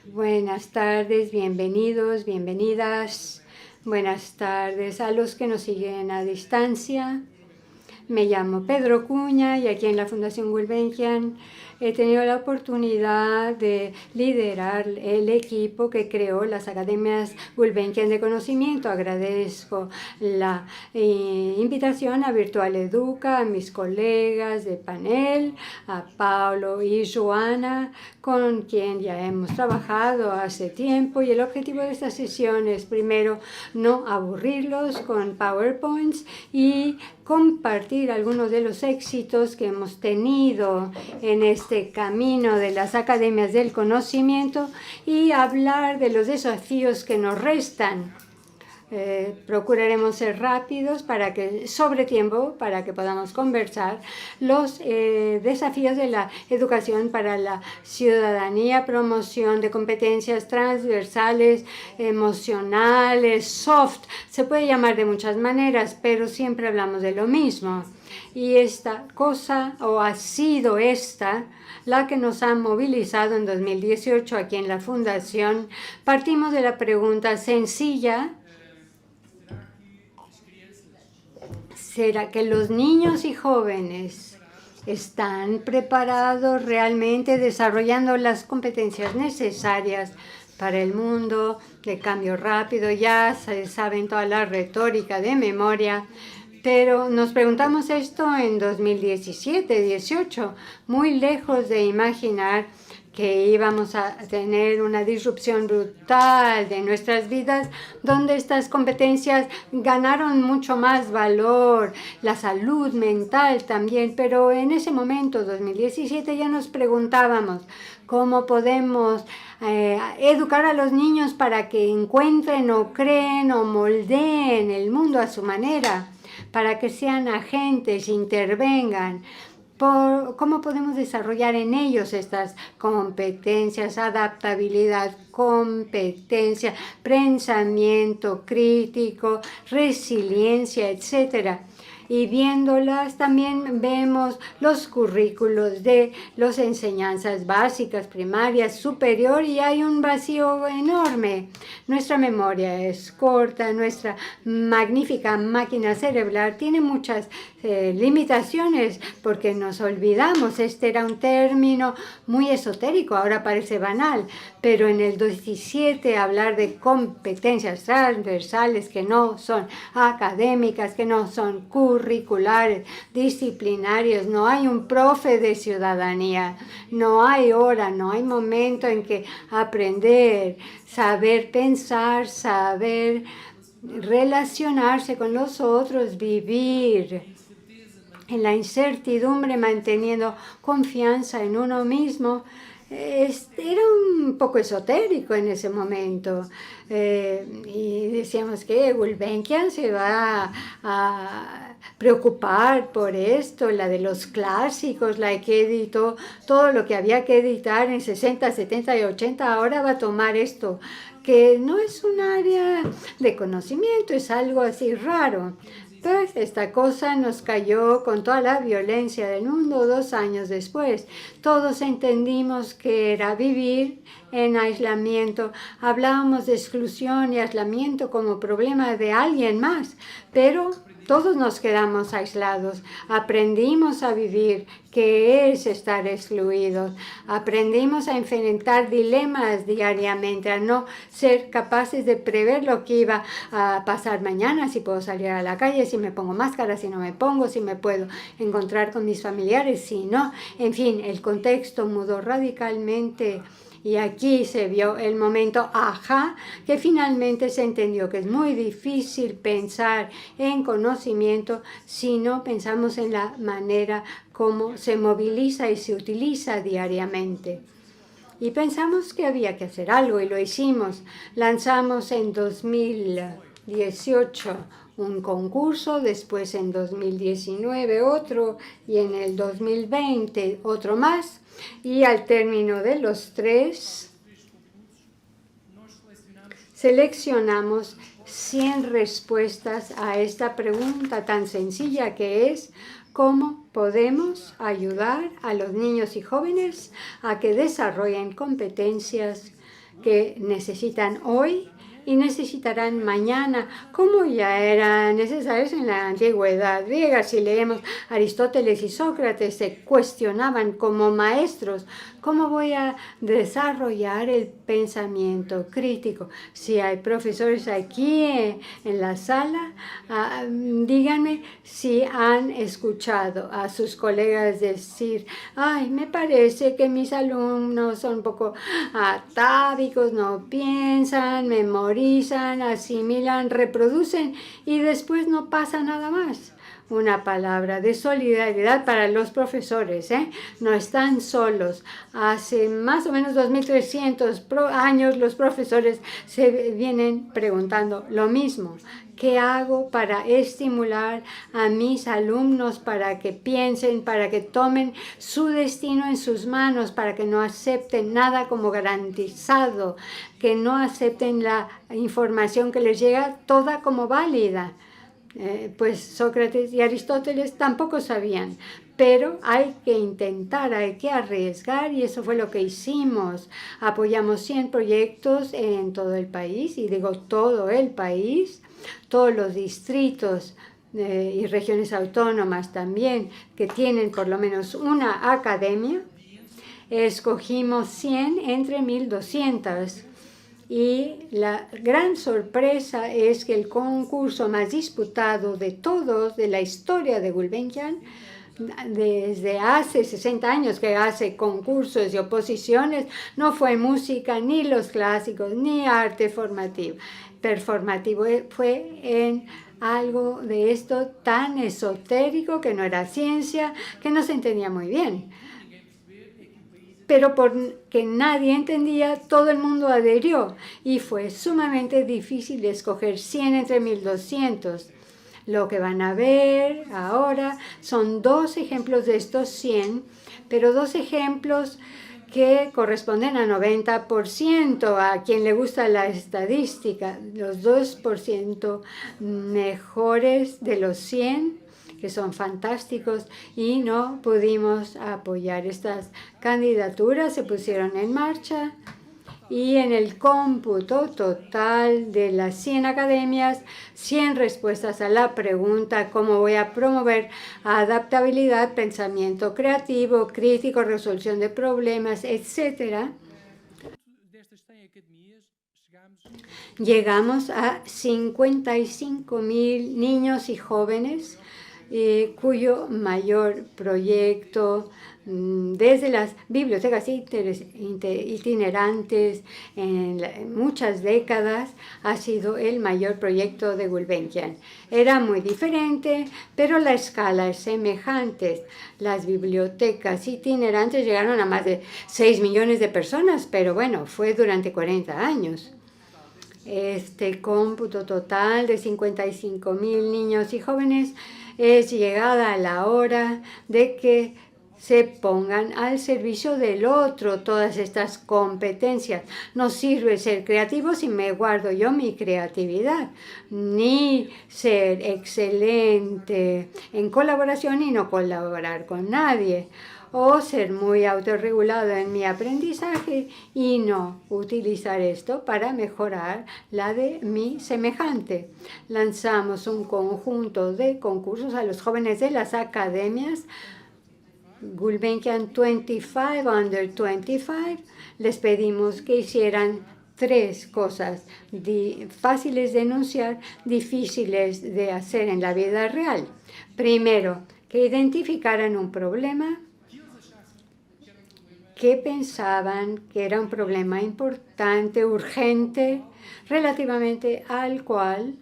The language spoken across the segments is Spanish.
Buenas tardes, bienvenidos, bienvenidas. Buenas tardes a los que nos siguen a distancia. Me llamo Pedro Cuña y aquí en la Fundación Gulbenkian he tenido la oportunidad de liderar el equipo que creó las Academias Gulbenkian de Conocimiento. Agradezco la invitación a Virtual Educa, a mis colegas de panel, a Paulo y Joana, con quien ya hemos trabajado hace tiempo. Y el objetivo de esta sesión es, primero, no aburrirlos con PowerPoints y compartir algunos de los éxitos que hemos tenido en este camino de las academias del conocimiento y hablar de los desafíos que nos restan. Procuraremos ser rápidos sobre tiempo para que podamos conversar los desafíos de la educación para la ciudadanía, promoción de competencias transversales, emocionales, soft. Se puede llamar de muchas maneras, pero siempre hablamos de lo mismo. Y esta cosa, o ha sido esta, la que nos ha movilizado en 2018 aquí en la Fundación. Partimos de la pregunta sencilla: ¿será que los niños y jóvenes están preparados realmente, desarrollando las competencias necesarias para el mundo de cambio rápido? Ya se saben toda la retórica de memoria, pero nos preguntamos esto en 2017-18, muy lejos de imaginar que íbamos a tener una disrupción brutal de nuestras vidas, donde estas competencias ganaron mucho más valor, la salud mental también. Pero en ese momento, 2017, ya nos preguntábamos cómo podemos educar a los niños para que encuentren o creen o moldeen el mundo a su manera, para que sean agentes, intervengan. ¿Cómo podemos desarrollar en ellos estas competencias? Adaptabilidad, competencia, pensamiento crítico, resiliencia, etcétera. Y viéndolas también vemos los currículos de las enseñanzas básicas, primarias, superior, y hay un vacío enorme. Nuestra memoria es corta, nuestra magnífica máquina cerebral tiene muchas limitaciones porque nos olvidamos. Este era un término muy esotérico, ahora parece banal, pero en el 17 hablar de competencias transversales que no son académicas, que no son curriculares, disciplinarios, no hay un profe de ciudadanía, no hay hora, no hay momento en que aprender, saber pensar, saber relacionarse con los otros, vivir en la incertidumbre, manteniendo confianza en uno mismo. Era un poco esotérico en ese momento, y decíamos que Gulbenkian se va a preocupar por esto, la de los clásicos, la que editó todo lo que había que editar en 60, 70 y 80, ahora va a tomar esto, que no es un área de conocimiento, es algo así raro. Pues esta cosa nos cayó con toda la violencia del mundo 2 años después. Todos entendimos que era vivir en aislamiento. Hablábamos de exclusión y aislamiento como problema de alguien más, pero todos nos quedamos aislados. Aprendimos a vivir, que es estar excluidos. Aprendimos a enfrentar dilemas diariamente, a no ser capaces de prever lo que iba a pasar mañana, si puedo salir a la calle, si me pongo máscara, si no me pongo, si me puedo encontrar con mis familiares, si no. En fin, el contexto mudó radicalmente. Y aquí se vio el momento ajá, que finalmente se entendió que es muy difícil pensar en conocimiento si no pensamos en la manera como se moviliza y se utiliza diariamente. Y pensamos que había que hacer algo y lo hicimos. Lanzamos en 2018 un concurso, después en 2019 otro y en el 2020 otro más. Y al término de los 3, seleccionamos 100 respuestas a esta pregunta tan sencilla que es: ¿cómo podemos ayudar a los niños y jóvenes a que desarrollen competencias que necesitan hoy y necesitarán mañana, como ya eran necesarios en la antigüedad griega. Si leemos Aristóteles y Sócrates, se cuestionaban como maestros, ¿cómo voy a desarrollar el pensamiento crítico? Si hay profesores aquí en la sala, díganme si han escuchado a sus colegas decir, ay, me parece que mis alumnos son un poco atávicos, no piensan, memorizan, asimilan, reproducen y después no pasa nada más. Una palabra de solidaridad para los profesores, ¿eh? No están solos. Hace más o menos 2300 años los profesores se vienen preguntando lo mismo. ¿Qué hago para estimular a mis alumnos para que piensen, para que tomen su destino en sus manos, para que no acepten nada como garantizado, que no acepten la información que les llega toda como válida? Pues Sócrates y Aristóteles tampoco sabían, pero hay que intentar, hay que arriesgar y eso fue lo que hicimos. Apoyamos 100 proyectos en todo el país, y digo todo el país, todos los distritos y regiones autónomas también que tienen por lo menos una academia. Escogimos 100 entre 1200. Y la gran sorpresa es que el concurso más disputado de todos de la historia de Gulbenkian, desde hace 60 años que hace concursos y oposiciones, no fue música, ni los clásicos, ni arte performativo, fue en algo de esto tan esotérico que no era ciencia, que no se entendía muy bien. Pero porque nadie entendía, todo el mundo adherió y fue sumamente difícil escoger 100 entre 1200. Lo que van a ver ahora son 2 ejemplos de estos 100, pero 2 ejemplos que corresponden a 90%, a quien le gusta la estadística, los 2% mejores de los 100, que son fantásticos, y no pudimos apoyar estas candidaturas, se pusieron en marcha y en el cómputo total de las 100 academias, 100 respuestas a la pregunta ¿cómo voy a promover adaptabilidad, pensamiento creativo, crítico, resolución de problemas, etcétera? Llegamos a 55,000 niños y jóvenes cuyo mayor proyecto desde las bibliotecas itinerantes en muchas décadas ha sido el mayor proyecto de Gulbenkian. Era muy diferente, pero la escala es semejante. Las bibliotecas itinerantes llegaron a más de 6 millones de personas, pero bueno, fue durante 40 años. Este cómputo total de 55,000 niños y jóvenes es llegada la hora de que se pongan al servicio del otro todas estas competencias. No sirve ser creativo si me guardo yo mi creatividad, ni ser excelente en colaboración y no colaborar con nadie, o ser muy autorregulado en mi aprendizaje y no utilizar esto para mejorar la de mi semejante. Lanzamos un conjunto de concursos a los jóvenes de las academias Gulbenkian 25 Under 25. Les pedimos que hicieran 3 cosas fáciles de enunciar, difíciles de hacer en la vida real. Primero, que identificaran un problema que pensaban que era un problema importante, urgente, relativamente al cual,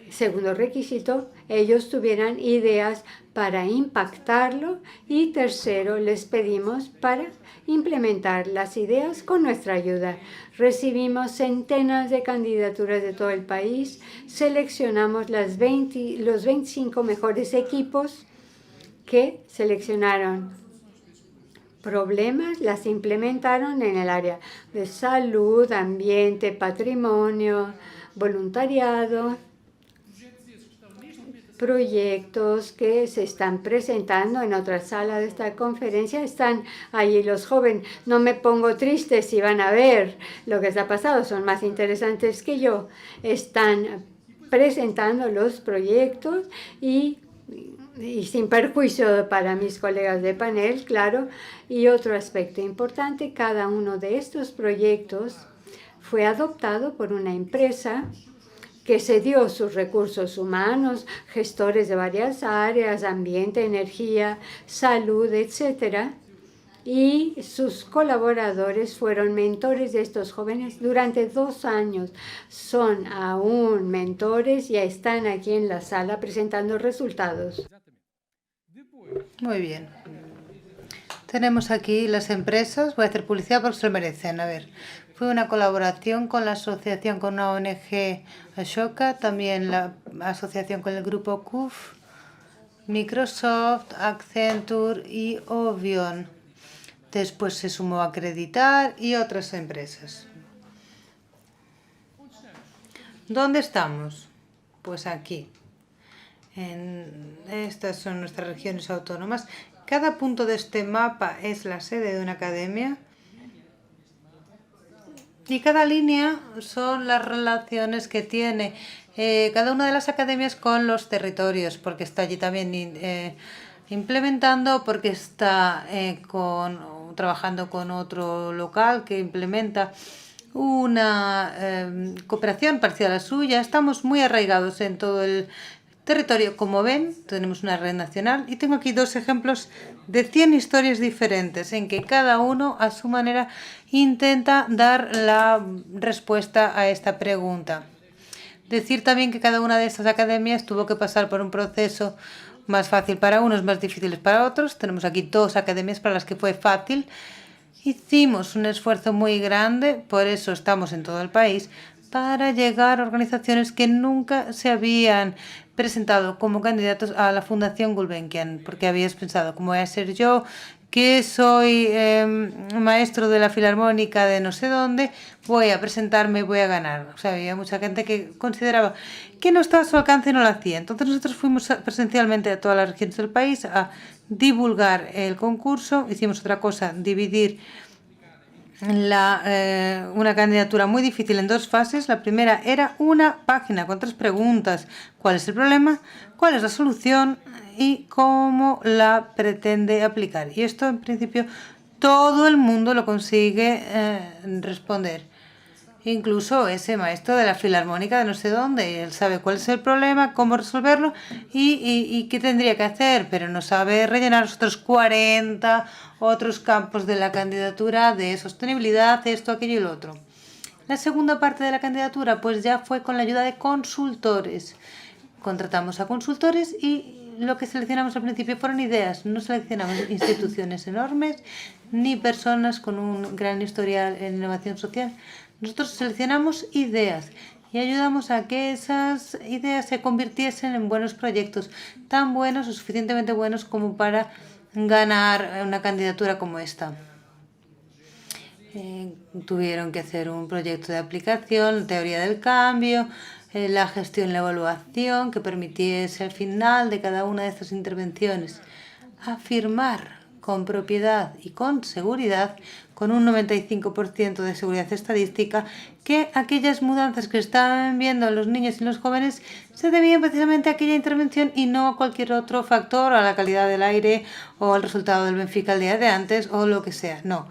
segundo requisito, ellos tuvieran ideas para impactarlo, y tercero, les pedimos para implementar las ideas con nuestra ayuda. Recibimos centenas de candidaturas de todo el país, seleccionamos los 25 mejores equipos que seleccionaron problemas, las implementaron en el área de salud, ambiente, patrimonio, voluntariado. proyectos que se están presentando en otra sala de esta conferencia. Están allí los jóvenes. No me pongo triste si van a ver lo que está pasando. Son más interesantes que yo. Están presentando los proyectos y sin perjuicio para mis colegas de panel, claro. Y otro aspecto importante, cada uno de estos proyectos fue adoptado por una empresa que cedió sus recursos humanos, gestores de varias áreas, ambiente, energía, salud, etcétera. Y sus colaboradores fueron mentores de estos jóvenes durante 2 años. Son aún mentores y están aquí en la sala presentando resultados. Muy bien. Tenemos aquí las empresas. Voy a hacer publicidad porque se lo merecen. A ver, fue una colaboración con la asociación con una ONG Ashoka, también la asociación con el grupo CUF, Microsoft, Accenture y Ovion. Después se sumó a Acreditar y otras empresas. ¿Dónde estamos? Pues aquí. Estas son nuestras regiones autónomas. Cada punto de este mapa es la sede de una academia. Y cada línea son las relaciones que tiene cada una de las academias con los territorios, porque está allí también implementando, porque está trabajando con otro local que implementa una cooperación parecida a la suya. Estamos muy arraigados en todo el territorio. Como ven, tenemos una red nacional y tengo aquí 2 ejemplos de 100 historias diferentes en que cada uno a su manera intenta dar la respuesta a esta pregunta. Decir también que cada una de estas academias tuvo que pasar por un proceso más fácil para unos, más difíciles para otros. Tenemos aquí 2 academias para las que fue fácil. Hicimos un esfuerzo muy grande, por eso estamos en todo el país, para llegar a organizaciones que nunca se habían presentado como candidatos a la Fundación Gulbenkian, porque habías pensado, ¿cómo voy a ser yo, que soy maestro de la Filarmónica de no sé dónde, voy a presentarme, voy a ganar? O sea, había mucha gente que consideraba que no estaba a su alcance y no lo hacía. Entonces nosotros fuimos presencialmente a todas las regiones del país a divulgar el concurso. Hicimos otra cosa, dividir una candidatura muy difícil en 2 fases. La primera era una página con 3 preguntas. ¿Cuál es el problema? ¿Cuál es la solución? Y cómo la pretende aplicar. Y esto, en principio, todo el mundo lo consigue responder. Incluso ese maestro de la Filarmónica de no sé dónde, él sabe cuál es el problema, cómo resolverlo y qué tendría que hacer, pero no sabe rellenar los otros 40 otros campos de la candidatura de sostenibilidad, esto, aquello y lo otro. La segunda parte de la candidatura pues ya fue con la ayuda de consultores. Contratamos a consultores y lo que seleccionamos al principio fueron ideas. No seleccionamos instituciones enormes ni personas con un gran historial en innovación social. Nosotros seleccionamos ideas y ayudamos a que esas ideas se convirtiesen en buenos proyectos, tan buenos o suficientemente buenos como para ganar una candidatura como esta. Tuvieron que hacer un proyecto de aplicación, teoría del cambio, la gestión y la evaluación que permitiese al final de cada una de estas intervenciones afirmar con propiedad y con seguridad, con un 95% de seguridad estadística, que aquellas mudanzas que estaban viendo los niños y los jóvenes se debían precisamente a aquella intervención y no a cualquier otro factor, a la calidad del aire o al resultado del Benfica el día de antes o lo que sea. No.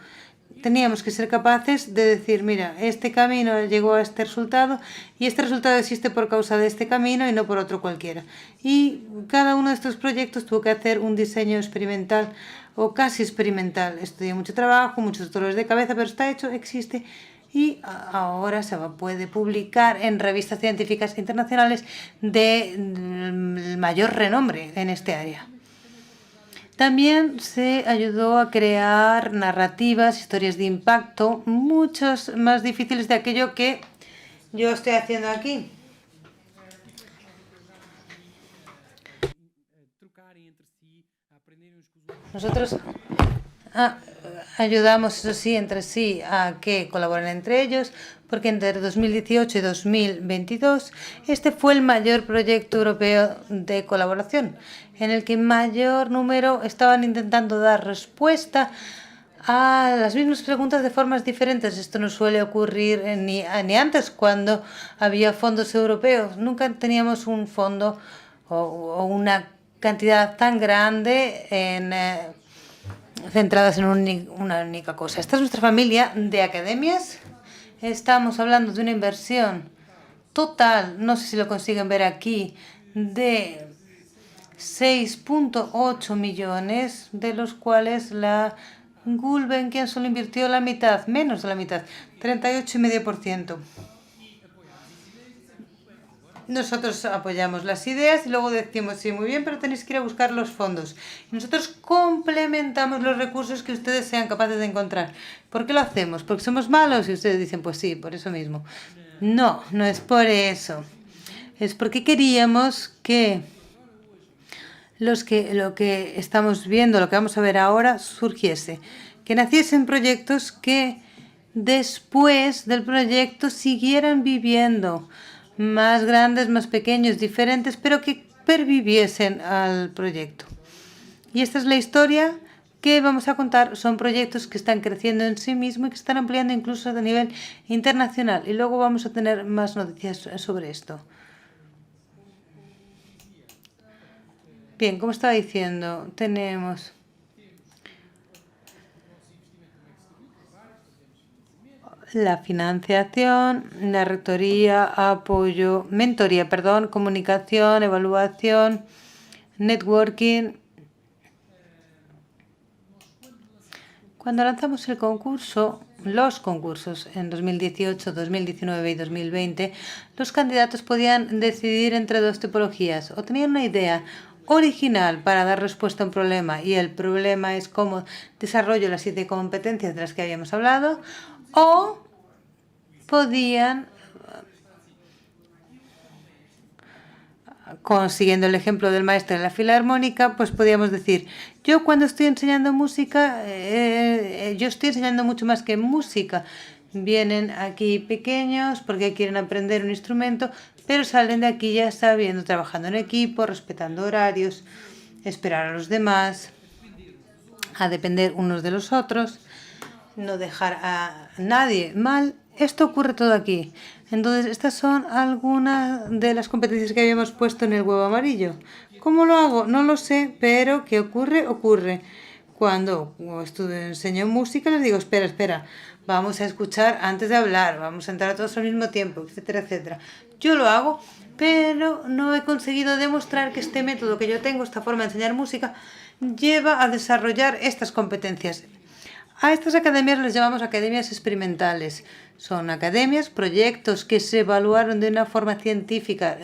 Teníamos que ser capaces de decir, mira, este camino llegó a este resultado y este resultado existe por causa de este camino y no por otro cualquiera. Y cada uno de estos proyectos tuvo que hacer un diseño experimental o casi experimental. Esto dio mucho trabajo, muchos dolores de cabeza, pero está hecho, existe y ahora se puede publicar en revistas científicas internacionales de mayor renombre en este área. También se ayudó a crear narrativas, historias de impacto, muchas más difíciles de aquello que yo estoy haciendo aquí. Nosotros ayudamos, eso sí, entre sí a que colaboren entre ellos, porque entre 2018 y 2022 este fue el mayor proyecto europeo de colaboración, en el que mayor número estaban intentando dar respuesta a las mismas preguntas de formas diferentes. Esto no suele ocurrir ni antes, cuando había fondos europeos. Nunca teníamos un fondo o una cantidad tan grande centradas en una única cosa. Esta es nuestra familia de academias. Estamos hablando de una inversión total, no sé si lo consiguen ver aquí, de 6,8 millones, de los cuales la Gulbenkian solo invirtió la mitad, menos de la mitad, 38,5%. Nosotros apoyamos las ideas y luego decimos, sí, muy bien, pero tenéis que ir a buscar los fondos. Y nosotros complementamos los recursos que ustedes sean capaces de encontrar. ¿Por qué lo hacemos? ¿Porque somos malos? Y ustedes dicen, pues sí, por eso mismo. No, no es por eso. Es porque queríamos que lo que estamos viendo, lo que vamos a ver ahora, surgiese. Que naciesen proyectos que después del proyecto siguieran viviendo, más grandes, más pequeños, diferentes, pero que perviviesen al proyecto. Y esta es la historia que vamos a contar. Son proyectos que están creciendo en sí mismos y que están ampliando incluso a nivel internacional. Y luego vamos a tener más noticias sobre esto. Bien, como estaba diciendo, tenemos la financiación, la mentoría, comunicación, evaluación, networking. Cuando lanzamos los concursos en 2018, 2019 y 2020, los candidatos podían decidir entre dos tipologías. O tenían una idea original para dar respuesta a un problema, y el problema es cómo desarrollo las 7 competencias de las que habíamos hablado, o podían, consiguiendo el ejemplo del maestro de la filarmónica, pues podíamos decir, yo cuando estoy enseñando música, yo estoy enseñando mucho más que música. Vienen aquí pequeños porque quieren aprender un instrumento, pero salen de aquí ya sabiendo, trabajando en equipo, respetando horarios, esperar a los demás, a depender unos de los otros, no dejar a nadie mal. Esto ocurre todo aquí. Entonces, estas son algunas de las competencias que habíamos puesto en el huevo amarillo. ¿Cómo lo hago? No lo sé, pero ¿qué ocurre? Ocurre. Cuando enseño música, les digo, espera, vamos a escuchar antes de hablar, vamos a entrar todos al mismo tiempo, etcétera, etcétera. Yo lo hago, pero no he conseguido demostrar que este método que yo tengo, esta forma de enseñar música, lleva a desarrollar estas competencias. A estas academias les llamamos academias experimentales. Son academias, proyectos que se evaluaron de una forma científica,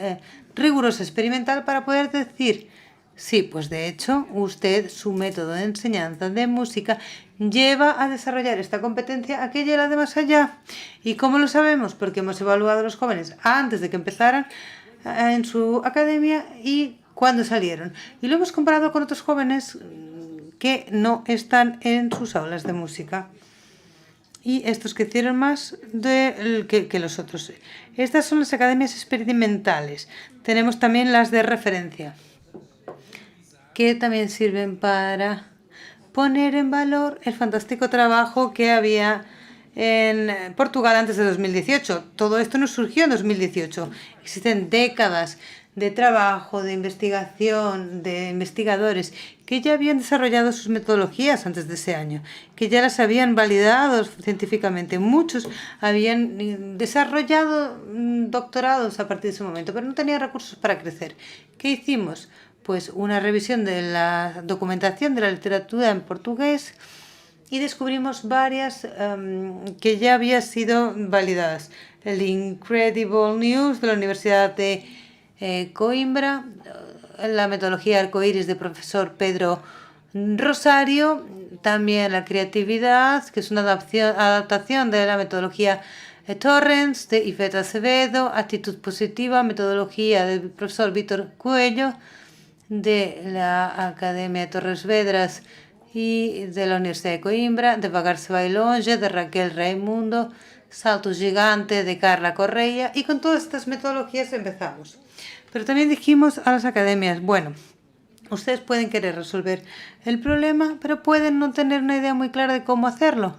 rigurosa, experimental, para poder decir, sí, pues de hecho, usted, su método de enseñanza de música lleva a desarrollar esta competencia, aquella y la de más allá. ¿Y cómo lo sabemos? Porque hemos evaluado a los jóvenes antes de que empezaran en su academia y cuando salieron. Y lo hemos comparado con otros jóvenes que no están en sus aulas de música. Y estos que hicieron más que los otros. Estas son las academias experimentales. Tenemos también las de referencia, que también sirven para poner en valor el fantástico trabajo que había en Portugal antes de 2018. Todo esto no surgió en 2018. Existen décadas de trabajo, de investigación, de investigadores que ya habían desarrollado sus metodologías antes de ese año, que ya las habían validado científicamente. Muchos habían desarrollado doctorados a partir de ese momento, pero no tenían recursos para crecer. ¿Qué hicimos? Pues una revisión de la documentación de la literatura en portugués y descubrimos varias que ya habían sido validadas. El Incredible News de la Universidad de Coimbra, la metodología arcoíris del profesor Pedro Rosario, también la creatividad, que es una adaptación de la metodología Torrens de Ivette Acevedo, actitud positiva, metodología del profesor Víctor Cuello de la Academia de Torres Vedras y de la Universidad de Coimbra, Devagar se vai longe, de Raquel Raimundo, Salto Gigante, de Carla Correia, y con todas estas metodologías empezamos. Pero también dijimos a las academias, bueno, ustedes pueden querer resolver el problema, pero pueden no tener una idea muy clara de cómo hacerlo.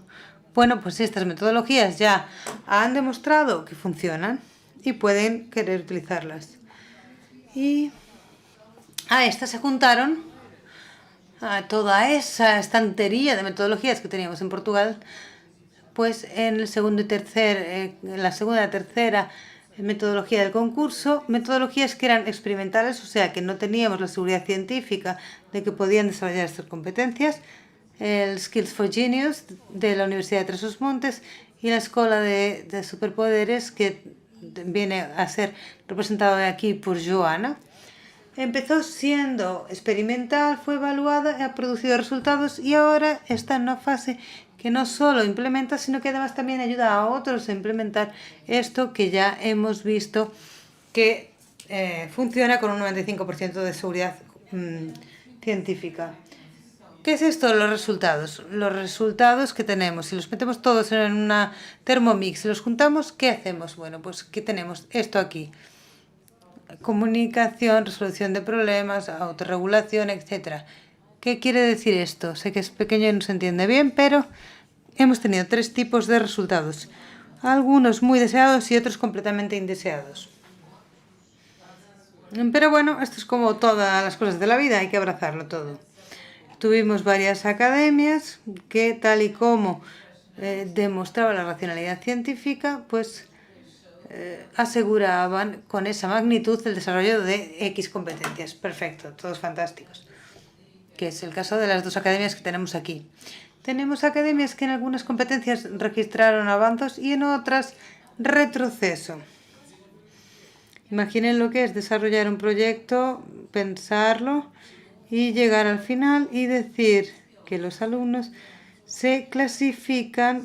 Bueno, pues estas metodologías ya han demostrado que funcionan y pueden querer utilizarlas. Y a estas se juntaron a toda esa estantería de metodologías que teníamos en Portugal, pues en la segunda y tercera metodología del concurso, metodologías que eran experimentales, o sea que no teníamos la seguridad científica de que podían desarrollar estas competencias, el Skills for Genius de la Universidad de Trás-os-Montes y la Escuela de Superpoderes, que viene a ser representado aquí por Joana. Empezó siendo experimental, fue evaluada, ha producido resultados y ahora está en una fase que no solo implementa, sino que además también ayuda a otros a implementar esto que ya hemos visto que funciona con un 95% de seguridad científica. ¿Qué es esto? Los resultados. Los resultados que tenemos, si los metemos todos en una Thermomix y los juntamos, ¿qué hacemos? Bueno, pues ¿qué tenemos? Esto aquí. Comunicación, resolución de problemas, autorregulación, etc. ¿Qué quiere decir esto? Sé que es pequeño y no se entiende bien, pero hemos tenido 3 tipos de resultados. Algunos muy deseados y otros completamente indeseados. Pero bueno, esto es como todas las cosas de la vida, hay que abrazarlo todo. Tuvimos varias academias que, tal y como demostraba la racionalidad científica, pues aseguraban con esa magnitud el desarrollo de X competencias. Perfecto, todos fantásticos. Que es el caso de las 2 academias que tenemos aquí. Tenemos academias que en algunas competencias registraron avances y en otras retroceso. Imaginen lo que es desarrollar un proyecto, pensarlo y llegar al final y decir que los alumnos se califican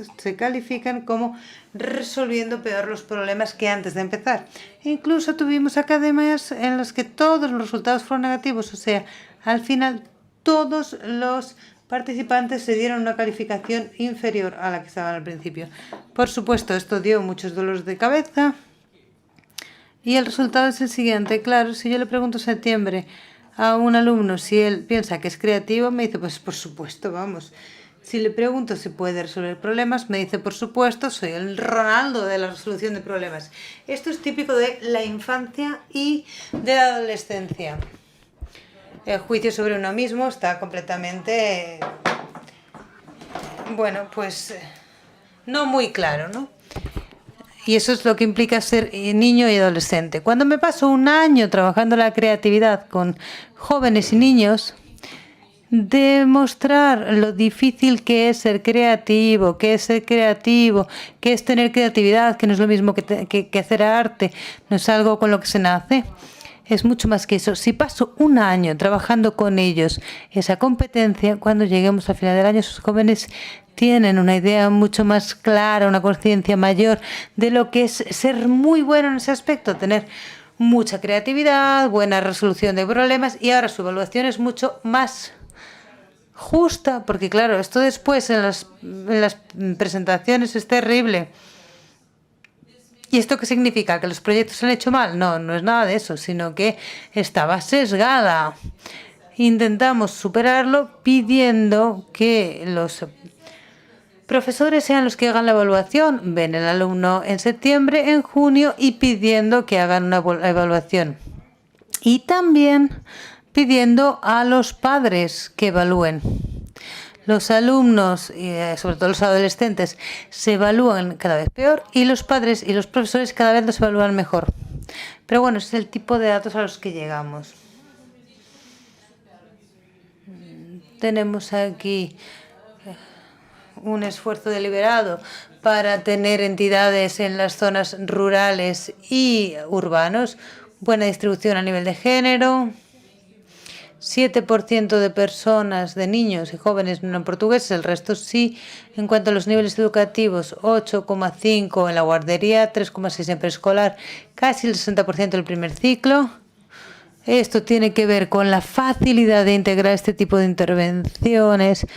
como resolviendo peor los problemas que antes de empezar. Incluso tuvimos academias en las que todos los resultados fueron negativos, o sea, al final todos los participantes se dieron una calificación inferior a la que estaban al principio. Por supuesto, esto dio muchos dolores de cabeza y el resultado es el siguiente. Claro, si yo le pregunto en septiembre a un alumno si él piensa que es creativo, me dice, pues por supuesto, vamos. Si le pregunto si puede resolver problemas, me dice, por supuesto, soy el Ronaldo de la resolución de problemas. Esto es típico de la infancia y de la adolescencia. El juicio sobre uno mismo está completamente, bueno, pues no muy claro, ¿no? Y eso es lo que implica ser niño y adolescente. Cuando me paso un año trabajando la creatividad con jóvenes y niños, demostrar lo difícil que es ser creativo, qué es tener creatividad, que no es lo mismo que hacer arte, no es algo con lo que se nace. Es mucho más que eso. Si paso un año trabajando con ellos esa competencia, cuando lleguemos al final del año, esos jóvenes tienen una idea mucho más clara, una conciencia mayor de lo que es ser muy bueno en ese aspecto, tener mucha creatividad, buena resolución de problemas, y ahora su evaluación es mucho más justa, porque claro, esto después en las presentaciones es terrible. ¿Y esto qué significa? ¿Que los proyectos se han hecho mal? No, no es nada de eso, sino que estaba sesgada. Intentamos superarlo pidiendo que los profesores sean los que hagan la evaluación. Ven el alumno en septiembre, en junio, y pidiendo que hagan una evaluación. Y también pidiendo a los padres que evalúen. Los alumnos, sobre todo los adolescentes, se evalúan cada vez peor y los padres y los profesores cada vez los evalúan mejor. Pero bueno, ese es el tipo de datos a los que llegamos. Tenemos aquí un esfuerzo deliberado para tener entidades en las zonas rurales y urbanos, buena distribución a nivel de género. 7% de personas, de niños y jóvenes no portugueses, el resto sí. En cuanto a los niveles educativos, 8,5 en la guardería, 3,6 en preescolar, casi el 60% del primer ciclo. Esto tiene que ver con la facilidad de integrar este tipo de intervenciones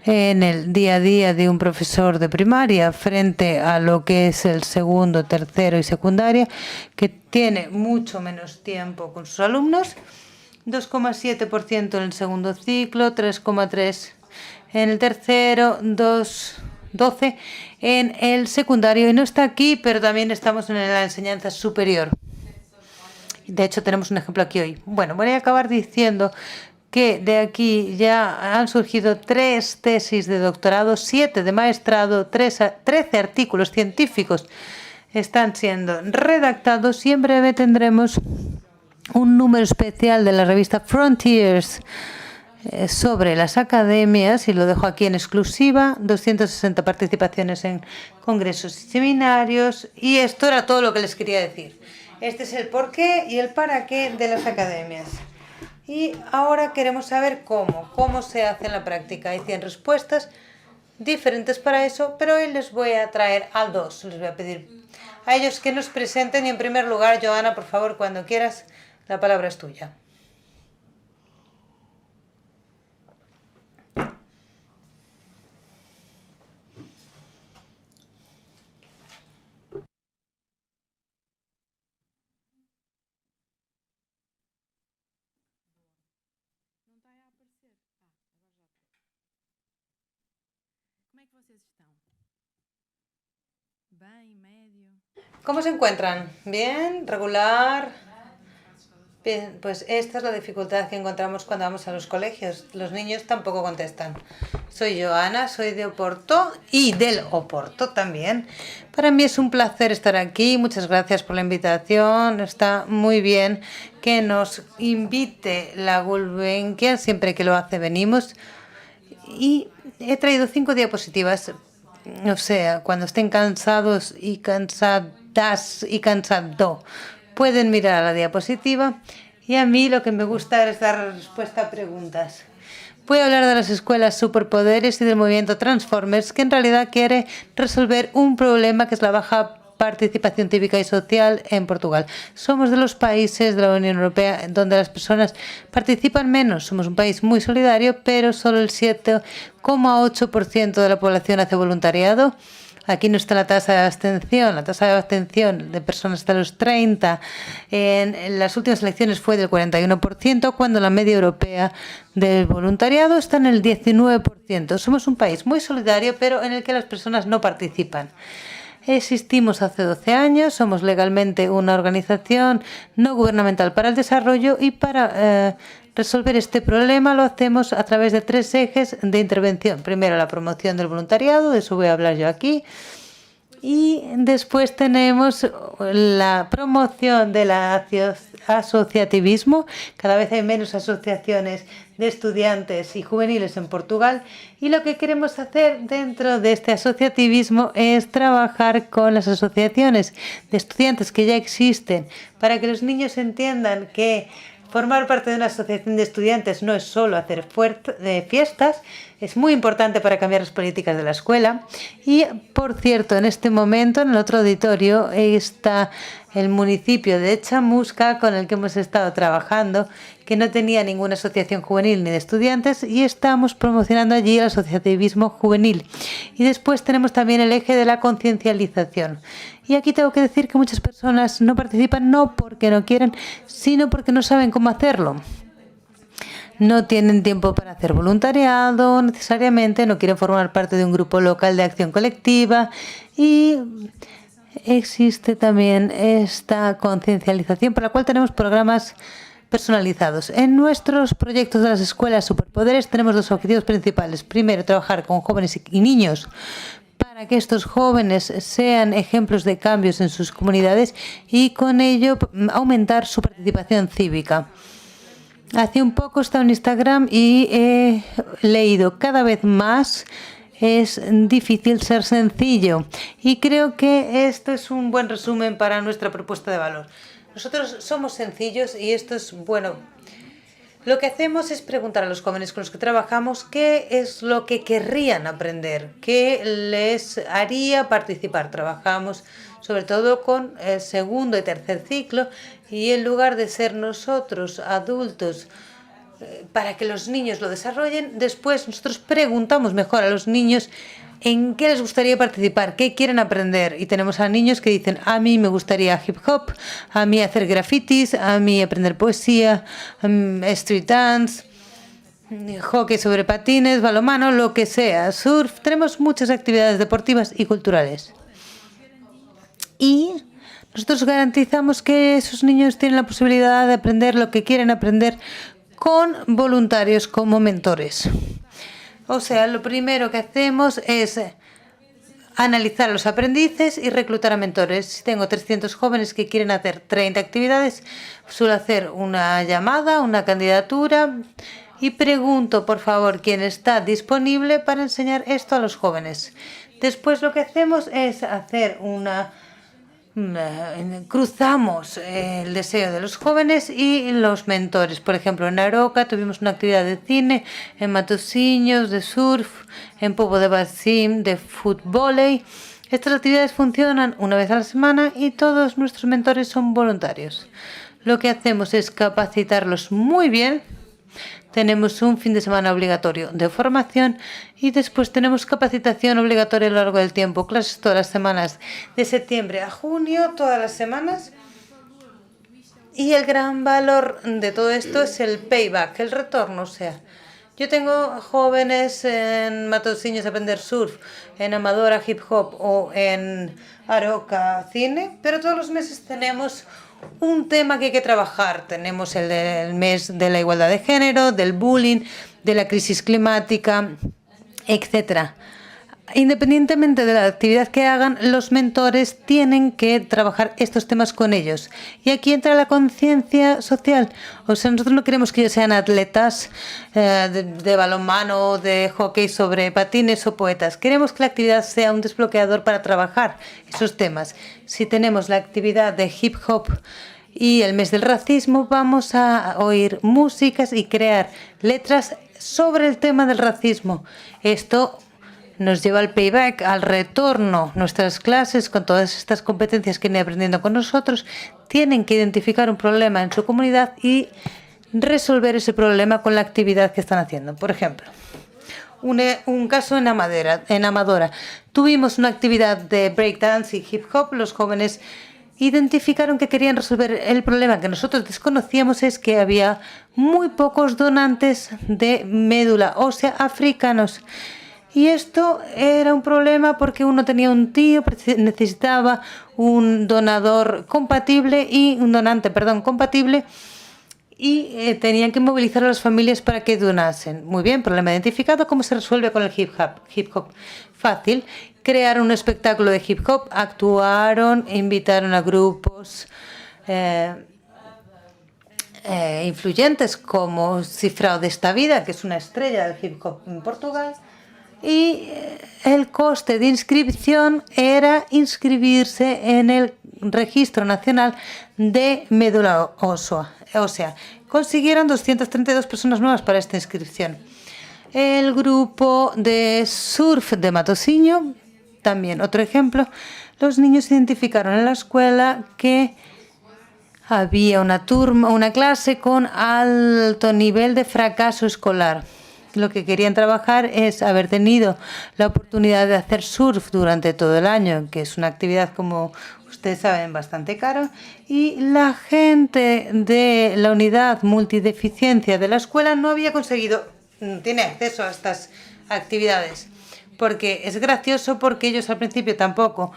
en el día a día de un profesor de primaria frente a lo que es el segundo, tercero y secundaria, que tiene mucho menos tiempo con sus alumnos. 2,7% en el segundo ciclo, 3,3% en el tercero, 12% en el secundario. Y no está aquí, pero también estamos en la enseñanza superior. De hecho, tenemos un ejemplo aquí hoy. Bueno, voy a acabar diciendo que de aquí ya han surgido 3 tesis de doctorado, 7 de maestrado, 13 artículos científicos están siendo redactados y en breve tendremos un número especial de la revista Frontiers sobre las academias, y lo dejo aquí en exclusiva, 260 participaciones en congresos y seminarios, y esto era todo lo que les quería decir. Este es el porqué y el para qué de las academias. Y ahora queremos saber cómo se hace en la práctica. Hay 100 respuestas diferentes para eso, pero hoy les voy a traer a 2. Les voy a pedir a ellos que nos presenten y en primer lugar, Joana, por favor, cuando quieras, la palabra es tuya. ¿Cómo se encuentran? ¿Bien? ¿Regular? Bien, pues esta es la dificultad que encontramos cuando vamos a los colegios. Los niños tampoco contestan. Soy Joana, soy de Oporto y del Oporto también. Para mí es un placer estar aquí. Muchas gracias por la invitación. Está muy bien que nos invite la Gulbenkian. Siempre que lo hace venimos. Y he traído 5 diapositivas. O sea, cuando estén cansados y cansadas y cansado, pueden mirar a la diapositiva. Y a mí lo que me gusta es dar respuesta a preguntas. Voy a hablar de las escuelas superpoderes y del movimiento Transformers, que en realidad quiere resolver un problema que es la baja participación cívica y social en Portugal. Somos de los países de la Unión Europea donde las personas participan menos. Somos un país muy solidario, pero solo el 7,8% de la población hace voluntariado. Aquí no está la tasa de abstención. La tasa de abstención de personas hasta los 30 en las últimas elecciones fue del 41%, cuando la media europea del voluntariado está en el 19%. Somos un país muy solidario, pero en el que las personas no participan. Existimos hace 12 años, somos legalmente una organización no gubernamental para el desarrollo y para resolver este problema lo hacemos a través de 3 ejes de intervención. Primero, la promoción del voluntariado, de eso voy a hablar yo aquí. Y después tenemos la promoción del asociativismo. Cada vez hay menos asociaciones de estudiantes y juveniles en Portugal. Y lo que queremos hacer dentro de este asociativismo es trabajar con las asociaciones de estudiantes que ya existen para que los niños entiendan que formar parte de una asociación de estudiantes no es solo hacer fiestas, es muy importante para cambiar las políticas de la escuela. Y, por cierto, en este momento, en el otro auditorio, está el municipio de Chamusca, con el que hemos estado trabajando, que no tenía ninguna asociación juvenil ni de estudiantes, y estamos promocionando allí el asociativismo juvenil. Y después tenemos también el eje de la conciencialización. Y aquí tengo que decir que muchas personas no participan no porque no quieren, sino porque no saben cómo hacerlo. No tienen tiempo para hacer voluntariado necesariamente, no quieren formar parte de un grupo local de acción colectiva y existe también esta conciencialización por la cual tenemos programas personalizados. En nuestros proyectos de las escuelas superpoderes tenemos 2 objetivos principales. Primero, trabajar con jóvenes y niños para que estos jóvenes sean ejemplos de cambios en sus comunidades y con ello aumentar su participación cívica. Hace un poco estaba en Instagram y he leído cada vez más es difícil ser sencillo. Y creo que esto es un buen resumen para nuestra propuesta de valor. Nosotros somos sencillos y esto es bueno. Lo que hacemos es preguntar a los jóvenes con los que trabajamos qué es lo que querrían aprender, qué les haría participar. Trabajamos sobre todo con el segundo y tercer ciclo y en lugar de ser nosotros adultos para que los niños lo desarrollen, después nosotros preguntamos mejor a los niños en qué les gustaría participar, qué quieren aprender. Y tenemos a niños que dicen, a mí me gustaría hip hop, a mí hacer grafitis, a mí aprender poesía, street dance, hockey sobre patines, balonmano, lo que sea, surf. Tenemos muchas actividades deportivas y culturales. Y nosotros garantizamos que esos niños tienen la posibilidad de aprender lo que quieren aprender con voluntarios como mentores. O sea, lo primero que hacemos es analizar a los aprendices y reclutar a mentores. Si tengo 300 jóvenes que quieren hacer 30 actividades, suelo hacer una llamada, una candidatura y pregunto, por favor, quién está disponible para enseñar esto a los jóvenes. Después lo que hacemos es hacer cruzamos el deseo de los jóvenes y los mentores. Por ejemplo, en Aroca tuvimos una actividad de cine, en Matosinhos de surf, en Povo de Varzim de fútbol. Estas actividades funcionan una vez a la semana y todos nuestros mentores son voluntarios. Lo que hacemos es capacitarlos muy bien. Tenemos un fin de semana obligatorio de formación y después tenemos capacitación obligatoria a lo largo del tiempo, clases todas las semanas, de septiembre a junio, todas las semanas. Y el gran valor de todo esto es el payback, el retorno. O sea, yo tengo jóvenes en Matosinhos a aprender surf, en Amadora hip hop o en Aroca cine, pero todos los meses tenemos un tema que hay que trabajar. Tenemos el del mes de la igualdad de género, del bullying, de la crisis climática, etcétera. Independientemente de la actividad que hagan, los mentores tienen que trabajar estos temas con ellos. Y aquí entra la conciencia social. O sea, nosotros no queremos que ellos sean atletas de balonmano, de hockey sobre patines o poetas. Queremos que la actividad sea un desbloqueador para trabajar esos temas. Si tenemos la actividad de hip hop y el mes del racismo, vamos a oír músicas y crear letras sobre el tema del racismo. Esto nos lleva al payback, al retorno. Nuestras clases, con todas estas competencias que vienen aprendiendo con nosotros, tienen que identificar un problema en su comunidad y resolver ese problema con la actividad que están haciendo. Por ejemplo, un caso en Amadora. Tuvimos una actividad de breakdance y hip hop. Los jóvenes identificaron que querían resolver el problema que nosotros desconocíamos, es que había muy pocos donantes de médula ósea africanos. Y esto era un problema porque uno tenía un tío, necesitaba un donante compatible y tenían que movilizar a las familias para que donasen. Muy bien, problema identificado. ¿Cómo se resuelve con el hip hop? Fácil. Crearon un espectáculo de hip hop, actuaron, invitaron a grupos influyentes como Cifrao de esta vida, que es una estrella del hip hop en Portugal. Y el coste de inscripción era inscribirse en el Registro Nacional de Médula Ósea. Consiguieron 232 personas nuevas para esta inscripción. El grupo de surf de Matosinhos, también otro ejemplo. Los niños identificaron en la escuela que había una clase con alto nivel de fracaso escolar. Lo que querían trabajar es haber tenido la oportunidad de hacer surf durante todo el año, que es una actividad, como ustedes saben, bastante cara. Y la gente de la unidad multideficiencia de la escuela no tiene acceso a estas actividades. Porque es gracioso, porque ellos al principio tampoco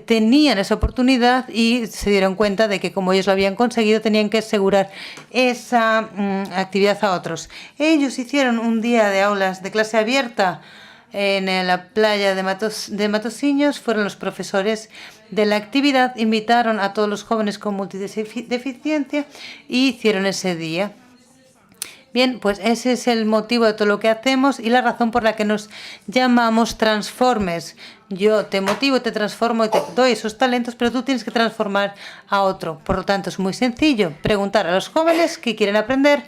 tenían esa oportunidad y se dieron cuenta de que como ellos lo habían conseguido tenían que asegurar esa actividad a otros. Ellos hicieron un día de aulas de clase abierta en la playa de Matosinhos, fueron los profesores de la actividad, invitaron a todos los jóvenes con multideficiencia y hicieron ese día. Bien, pues ese es el motivo de todo lo que hacemos y la razón por la que nos llamamos Transformers. Yo te motivo, te transformo y te doy esos talentos, pero tú tienes que transformar a otro. Por lo tanto, es muy sencillo preguntar a los jóvenes qué quieren aprender,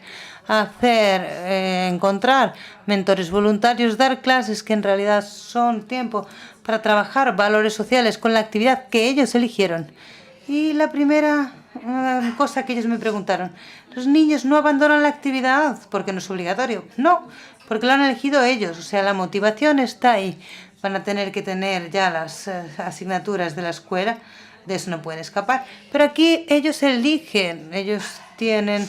encontrar mentores voluntarios, dar clases que en realidad son tiempo para trabajar valores sociales con la actividad que ellos eligieron. Y la primera cosa que ellos me preguntaron: los niños no abandonan la actividad porque no es obligatorio. No, porque lo han elegido ellos. O sea, la motivación está ahí. Van a tener que tener ya las asignaturas de la escuela. De eso no pueden escapar. Pero aquí ellos eligen. Ellos tienen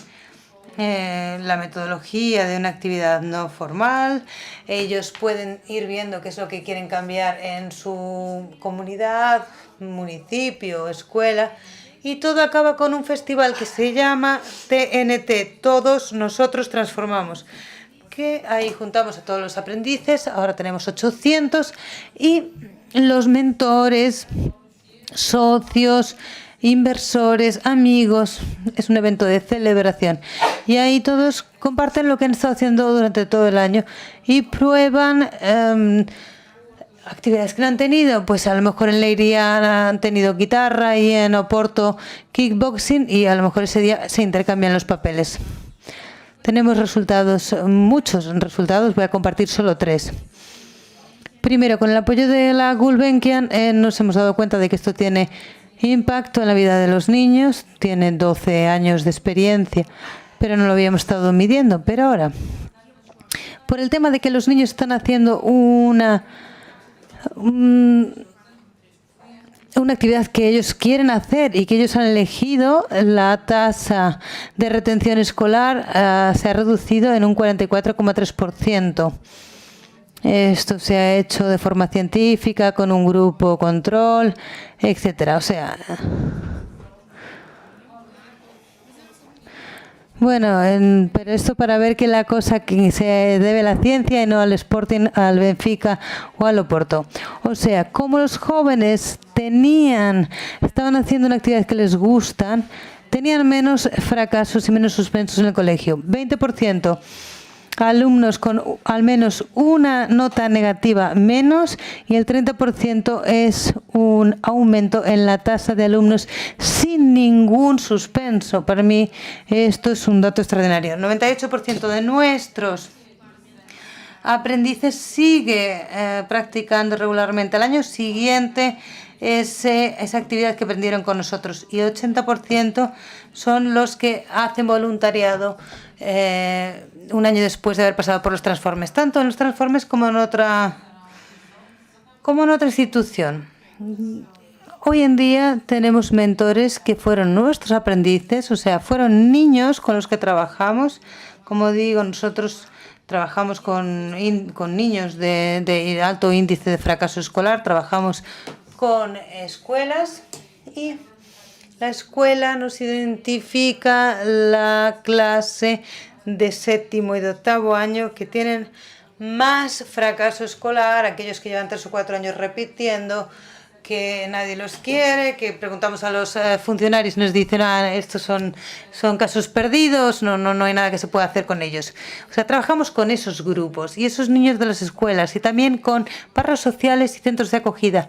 la metodología de una actividad no formal. Ellos pueden ir viendo qué es lo que quieren cambiar en su comunidad, municipio, escuela. Y todo acaba con un festival que se llama TNT, Todos Nosotros Transformamos, que ahí juntamos a todos los aprendices. Ahora tenemos 800 y los mentores, socios, inversores, amigos. Es un evento de celebración y ahí todos comparten lo que han estado haciendo durante todo el año y prueban actividades que no han tenido. Pues a lo mejor en Leiria han tenido guitarra y en Oporto kickboxing, y a lo mejor ese día se intercambian los papeles. Tenemos resultados, muchos resultados. Voy a compartir solo 3. Primero, con el apoyo de la Gulbenkian nos hemos dado cuenta de que esto tiene impacto en la vida de los niños. Tiene 12 años de experiencia, pero no lo habíamos estado midiendo. Pero ahora, por el tema de que los niños están haciendo una actividad que ellos quieren hacer y que ellos han elegido, la tasa de retención escolar se ha reducido en un 44,3%. Esto se ha hecho de forma científica, con un grupo control, etcétera. O sea, bueno, pero esto para ver que la cosa que se debe a la ciencia y no al Sporting, al Benfica o al Oporto. O sea, como los jóvenes estaban haciendo una actividad que les gustan, tenían menos fracasos y menos suspensos en el colegio. 20% alumnos con al menos una nota negativa menos, y el 30% es un aumento en la tasa de alumnos sin ningún suspenso. Para mí esto es un dato extraordinario. 98% de nuestros aprendices sigue practicando regularmente al año siguiente esa actividad que aprendieron con nosotros, y el 80% son los que hacen voluntariado un año después de haber pasado por los transformes, tanto en los transformes como en otra institución. Hoy en día tenemos mentores que fueron nuestros aprendices, o sea, fueron niños con los que trabajamos. Como digo, nosotros trabajamos con niños de alto índice de fracaso escolar, trabajamos con escuelas, y la escuela nos identifica la clase de 7º y de 8º año que tienen más fracaso escolar, aquellos que llevan 3 o 4 años repitiendo, que nadie los quiere, que preguntamos a los funcionarios y nos dicen: estos son casos perdidos, no hay nada que se pueda hacer con ellos. O sea, trabajamos con esos grupos y esos niños de las escuelas, y también con barras sociales y centros de acogida.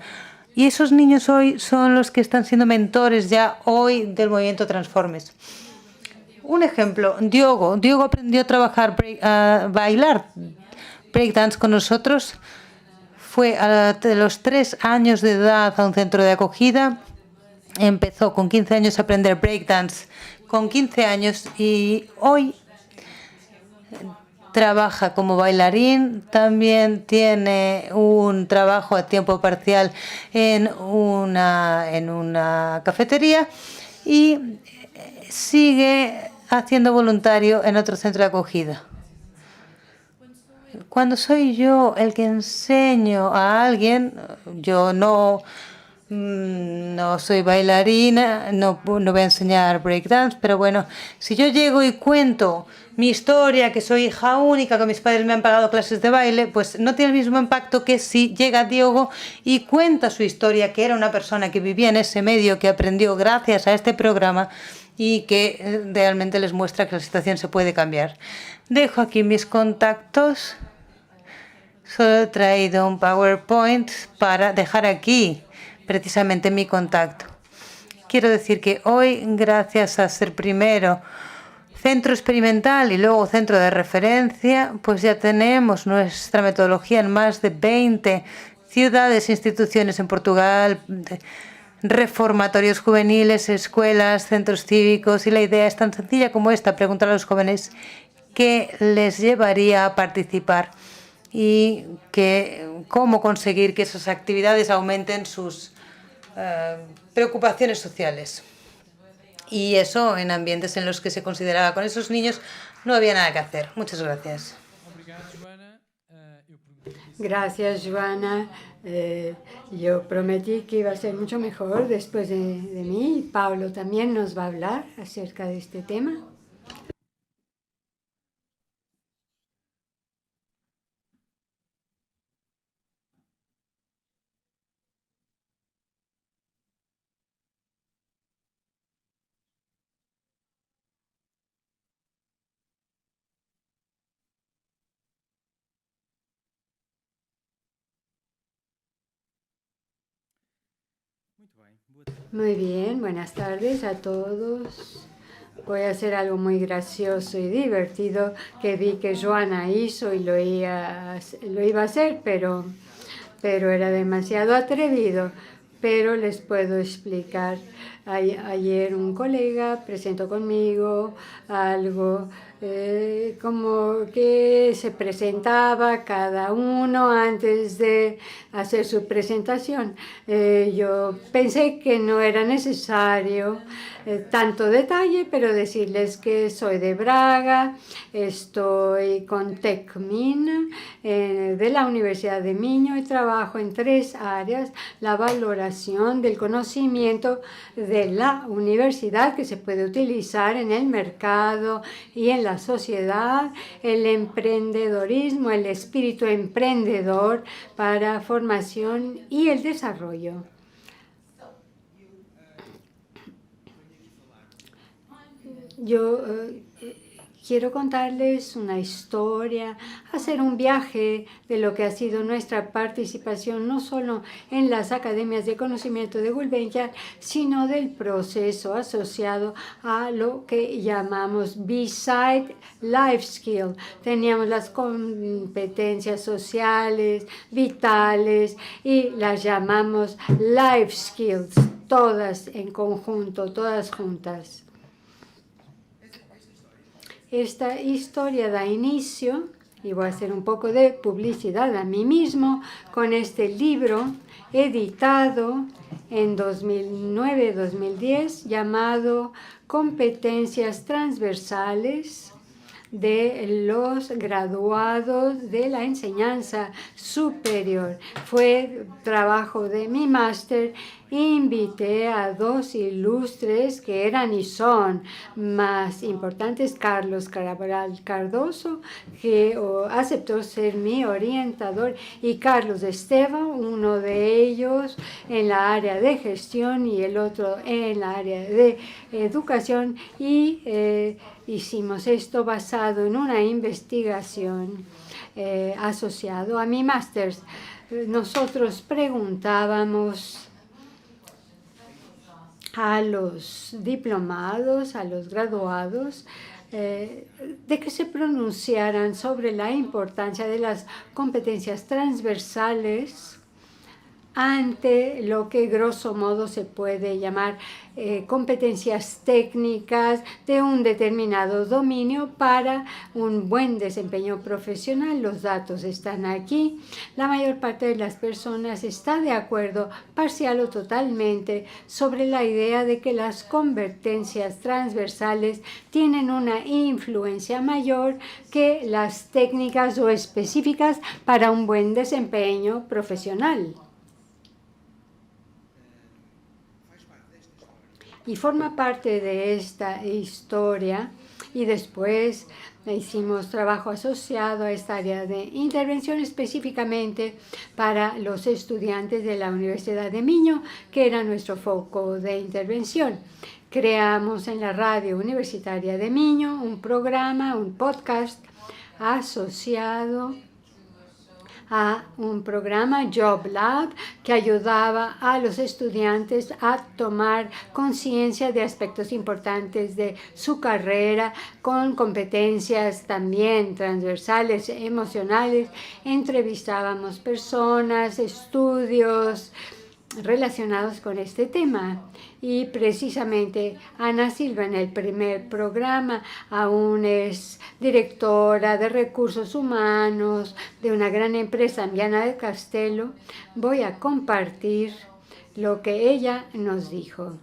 Y esos niños hoy son los que están siendo mentores ya hoy del movimiento Transformes. Un ejemplo, Diogo aprendió a bailar breakdance con nosotros. Fue a los 3 años de edad a un centro de acogida. Empezó con 15 años a aprender breakdance con 15 años y hoy trabaja como bailarín. También tiene un trabajo a tiempo parcial en una cafetería y sigue haciendo voluntario en otro centro de acogida. Cuando soy yo el que enseño a alguien, yo no soy bailarina, no voy a enseñar breakdance, pero bueno, si yo llego y cuento mi historia, que soy hija única, que mis padres me han pagado clases de baile, pues no tiene el mismo impacto que si llega Diogo y cuenta su historia, que era una persona que vivía en ese medio, que aprendió gracias a este programa y que realmente les muestra que la situación se puede cambiar. Dejo aquí mis contactos. Solo he traído un PowerPoint para dejar aquí precisamente mi contacto. Quiero decir que hoy, gracias a ser primero centro experimental y luego centro de referencia, pues ya tenemos nuestra metodología en más de 20 ciudades e instituciones en Portugal, reformatorios juveniles, escuelas, centros cívicos, y la idea es tan sencilla como esta: preguntar a los jóvenes qué les llevaría a participar y cómo conseguir que esas actividades aumenten sus preocupaciones sociales. Y eso en ambientes en los que se consideraba con esos niños no había nada que hacer. Muchas gracias. Gracias, Joana. Yo prometí que iba a ser mucho mejor después de mí. Paulo también nos va a hablar acerca de este tema. Muy bien, buenas tardes a todos. Voy a hacer algo muy gracioso y divertido que vi que Joana hizo y lo iba a hacer, pero era demasiado atrevido. Pero les puedo explicar. Ayer un colega presentó conmigo algo como que se presentaba cada uno antes de hacer su presentación. Yo pensé que no era necesario tanto detalle, pero decirles que soy de Braga, estoy con TECMIN de la Universidad de Minho y trabajo en 3 áreas: la valoración del conocimiento de la universidad que se puede utilizar en el mercado y en la sociedad, el emprendedorismo, el espíritu emprendedor para formación y el desarrollo. Yo quiero contarles una historia, hacer un viaje de lo que ha sido nuestra participación, no solo en las academias de conocimiento de Gulbenkian, sino del proceso asociado a lo que llamamos Beside Life Skill. Teníamos las competencias sociales, vitales, y las llamamos Life Skills, todas en conjunto, todas juntas. Esta historia da inicio, y voy a hacer un poco de publicidad a mí mismo, con este libro editado en 2009-2010 llamado Competencias Transversales de los graduados de la enseñanza superior. Fue trabajo de mi máster. Invité a 2 ilustres que eran y son más importantes: Carlos Cabral Cardoso, que aceptó ser mi orientador, y Carlos Esteban, uno de ellos en la área de gestión y el otro en la área de educación, y hicimos esto basado en una investigación asociado a mi máster. Nosotros preguntábamos a los diplomados, a los graduados, de que se pronunciaran sobre la importancia de las competencias transversales ante lo que grosso modo se puede llamar competencias técnicas de un determinado dominio para un buen desempeño profesional. Los datos están aquí. La mayor parte de las personas está de acuerdo, parcial o totalmente, sobre la idea de que las competencias transversales tienen una influencia mayor que las técnicas o específicas para un buen desempeño profesional. Y forma parte de esta historia, y después hicimos trabajo asociado a esta área de intervención específicamente para los estudiantes de la Universidad de Minho, que era nuestro foco de intervención. Creamos en la radio universitaria de Minho un programa, un podcast asociado a un programa Job Lab que ayudaba a los estudiantes a tomar conciencia de aspectos importantes de su carrera con competencias también transversales, emocionales. Entrevistábamos personas, estudios relacionados con este tema. Y precisamente Ana Silva en el primer programa aún es directora de recursos humanos de una gran empresa en Viana del Castelo. Voy a compartir lo que ella nos dijo.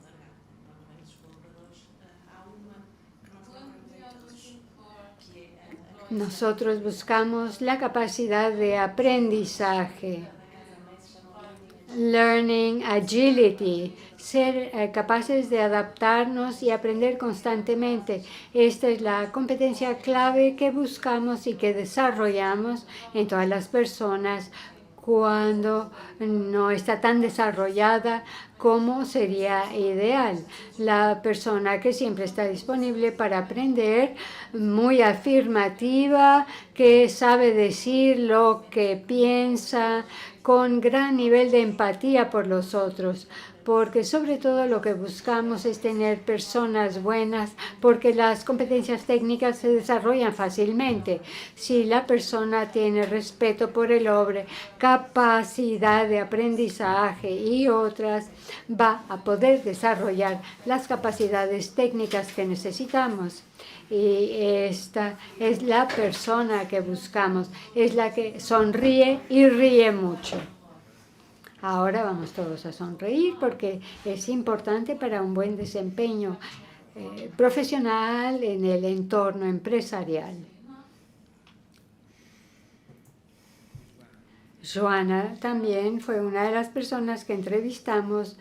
Nosotros buscamos la capacidad de aprendizaje, learning agility, ser capaces de adaptarnos y aprender constantemente. Esta es la competencia clave que buscamos y que desarrollamos en todas las personas cuando no está tan desarrollada como sería ideal. La persona que siempre está disponible para aprender, muy afirmativa, que sabe decir lo que piensa, con gran nivel de empatía por los otros, porque sobre todo lo que buscamos es tener personas buenas, porque las competencias técnicas se desarrollan fácilmente. Si la persona tiene respeto por el hombre, capacidad de aprendizaje y otras, va a poder desarrollar las capacidades técnicas que necesitamos. Y esta es la persona que buscamos, es la que sonríe y ríe mucho. Ahora vamos todos a sonreír porque es importante para un buen desempeño profesional en el entorno empresarial. Joana también fue una de las personas que entrevistamos.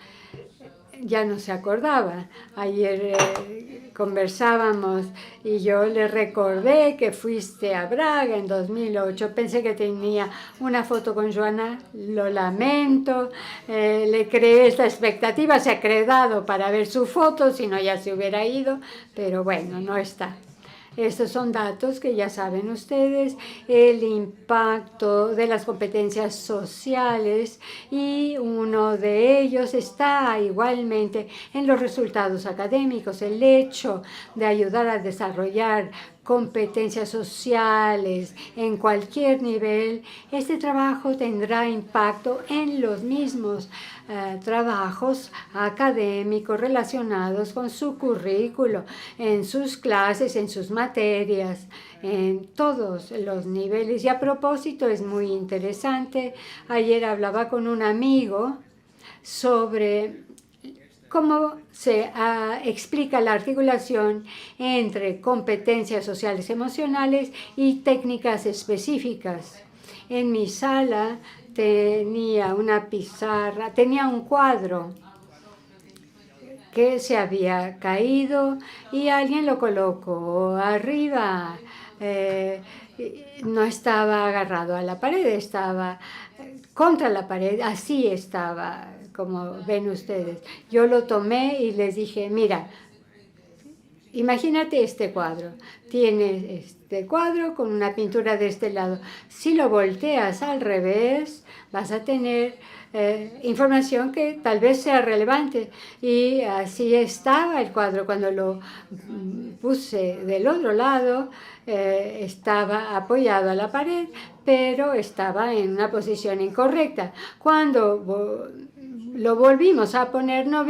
Ya no se acordaba. Ayer conversábamos y yo le recordé que fuiste a Braga en 2008. Pensé que tenía una foto con Joana. Lo lamento. Le creé esta expectativa. Se ha quedado para ver su foto, si no ya se hubiera ido. Pero bueno, no está. Estos son datos que ya saben ustedes, el impacto de las competencias sociales y uno de ellos está igualmente en los resultados académicos. El hecho de ayudar a desarrollar competencias sociales en cualquier nivel, este trabajo tendrá impacto en los mismos trabajos académicos relacionados con su currículo, en sus clases, en sus materias, en todos los niveles. Y a propósito, es muy interesante, ayer hablaba con un amigo sobre cómo se explica la articulación entre competencias sociales emocionales y técnicas específicas. En mi sala tenía una pizarra, tenía un cuadro que se había caído y alguien lo colocó arriba. No estaba agarrado a la pared, estaba contra la pared, así estaba, como ven ustedes. Yo lo tomé y les dije, mira, imagínate este cuadro. Tienes este cuadro con una pintura de este lado. Si lo volteas al revés, vas a tener información que tal vez sea relevante. Y así estaba el cuadro. Cuando lo puse del otro lado, estaba apoyado a la pared, pero estaba en una posición incorrecta. Cuando lo volvimos a poner, no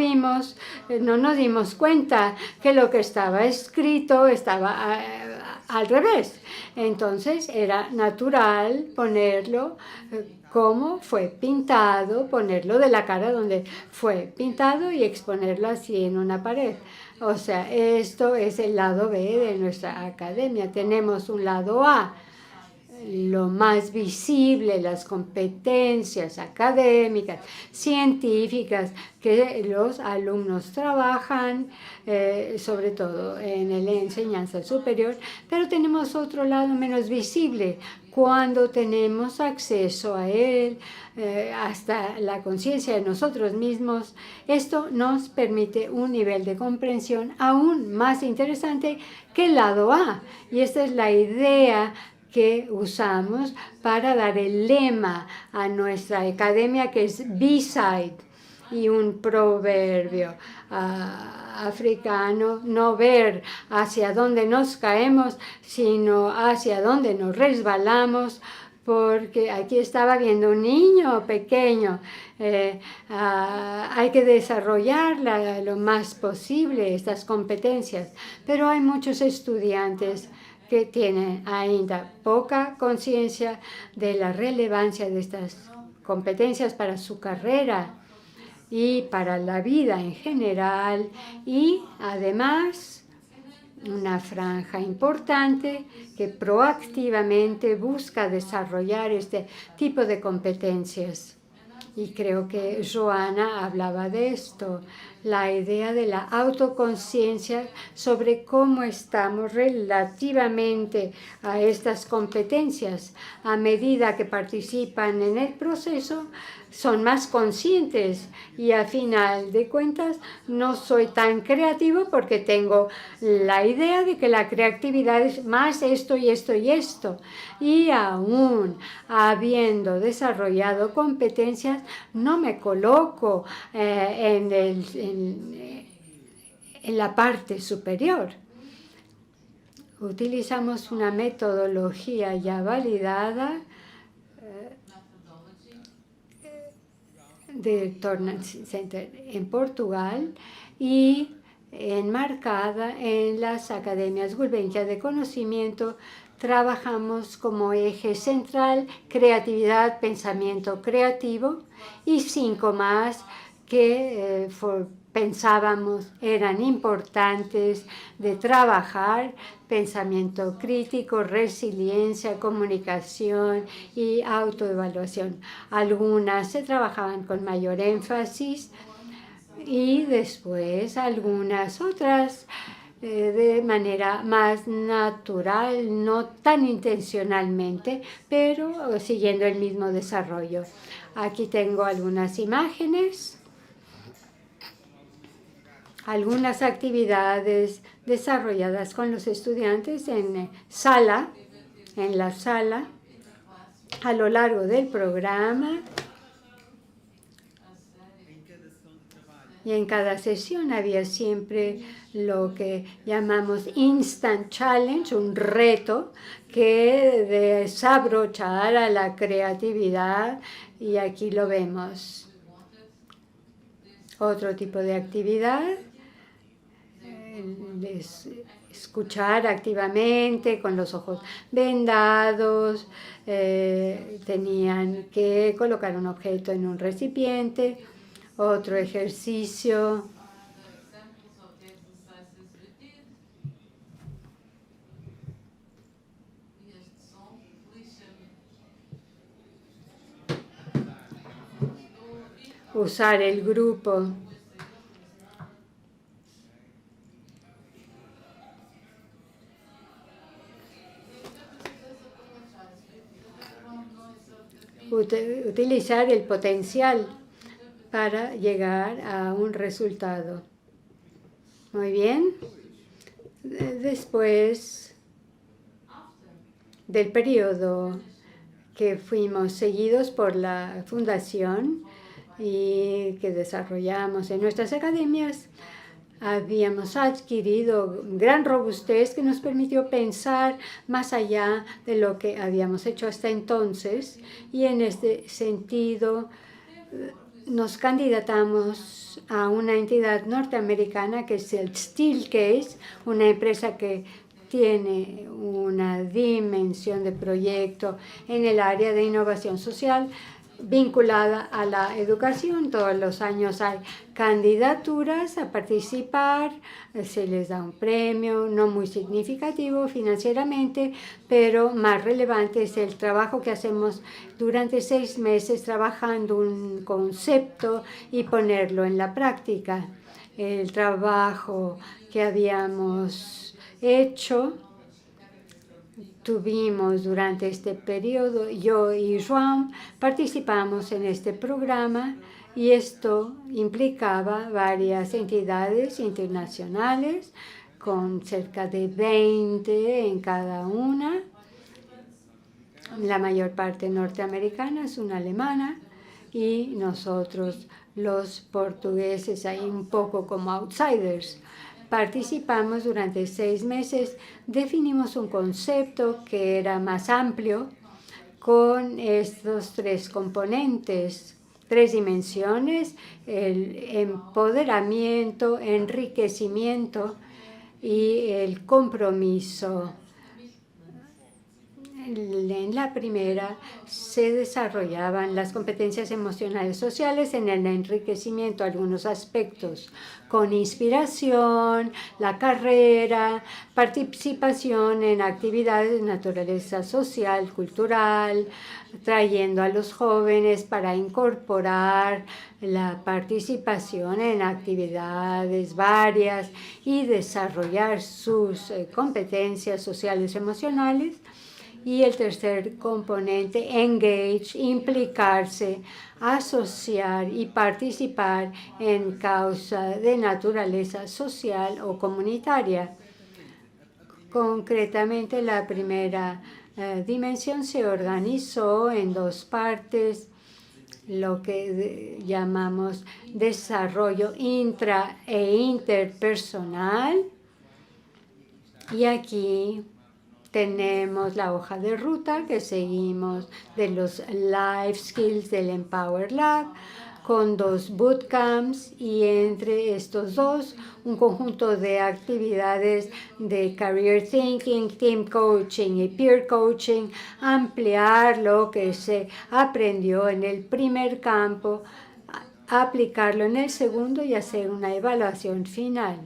nos dimos cuenta que lo que estaba escrito estaba al revés. Entonces era natural ponerlo como fue pintado, ponerlo de la cara donde fue pintado y exponerlo así en una pared. O sea, esto es el lado B de nuestra academia. Tenemos un lado A, lo más visible, las competencias académicas, científicas, que los alumnos trabajan, sobre todo en la enseñanza superior, pero tenemos otro lado menos visible, cuando tenemos acceso a él, hasta la conciencia de nosotros mismos. Esto nos permite un nivel de comprensión aún más interesante que el lado A, y esta es la idea que usamos para dar el lema a nuestra academia, que es B-Side, y un proverbio africano: no ver hacia dónde nos caemos, sino hacia dónde nos resbalamos, porque aquí estaba viendo un niño pequeño. Hay que desarrollar lo más posible estas competencias, pero hay muchos estudiantes que tienen ainda poca conciencia de la relevancia de estas competencias para su carrera y para la vida en general, y además una franja importante que proactivamente busca desarrollar este tipo de competencias. Y creo que Joana hablaba de esto, la idea de la autoconciencia sobre cómo estamos relativamente a estas competencias. A medida que participan en el proceso, son más conscientes, y al final de cuentas no soy tan creativo porque tengo la idea de que la creatividad es más esto y esto y esto. Y aún habiendo desarrollado competencias, no me coloco en la parte superior. Utilizamos una metodología ya validada de Tornado Center en Portugal y enmarcada en las academias Gulbenkian de conocimiento. Trabajamos como eje central creatividad, pensamiento creativo, y 5 más que pensábamos eran importantes de trabajar: pensamiento crítico, resiliencia, comunicación y autoevaluación. Algunas se trabajaban con mayor énfasis y después algunas otras de manera más natural, no tan intencionalmente, pero siguiendo el mismo desarrollo. Aquí tengo algunas imágenes, algunas actividades desarrolladas con los estudiantes en la sala, a lo largo del programa. Y en cada sesión había siempre lo que llamamos Instant Challenge, un reto que desabrochara la creatividad, y aquí lo vemos. Otro tipo de actividad, escuchar activamente con los ojos vendados. Tenían que colocar un objeto en un recipiente. Otro ejercicio, usar el grupo. Utilizar el potencial para llegar a un resultado. Muy bien. Después del periodo que fuimos seguidos por la fundación y que desarrollamos en nuestras academias, habíamos adquirido gran robustez que nos permitió pensar más allá de lo que habíamos hecho hasta entonces, y en este sentido nos candidatamos a una entidad norteamericana que es el Steelcase, una empresa que tiene una dimensión de proyecto en el área de innovación social vinculada a la educación. Todos los años hay candidaturas a participar, se les da un premio, no muy significativo financieramente, pero más relevante es el trabajo que hacemos durante 6 meses trabajando un concepto y ponerlo en la práctica. El trabajo que habíamos hecho, tuvimos durante este periodo, yo y Joan participamos en este programa, y esto implicaba varias entidades internacionales con cerca de 20 en cada una, La mayor parte norteamericanas, una alemana, y nosotros los portugueses ahí un poco como outsiders. Participamos durante 6 meses, definimos un concepto que era más amplio con estos 3 componentes, 3 dimensiones: el empoderamiento, enriquecimiento y el compromiso. En la primera se desarrollaban las competencias emocionales sociales, en el enriquecimiento algunos aspectos con inspiración, la carrera, participación en actividades de naturaleza social, cultural, trayendo a los jóvenes para incorporar la participación en actividades varias y desarrollar sus competencias sociales emocionales. Y el tercer componente, engage, implicarse, asociar y participar en causa de naturaleza social o comunitaria. Concretamente, la primera dimensión se organizó en 2 partes, lo que llamamos desarrollo intra e interpersonal. Y aquí tenemos la hoja de ruta que seguimos de los Life Skills del Empower Lab, con 2 bootcamps, y entre estos 2 un conjunto de actividades de career thinking, team coaching y peer coaching, ampliar lo que se aprendió en el primer campo, aplicarlo en el segundo y hacer una evaluación final.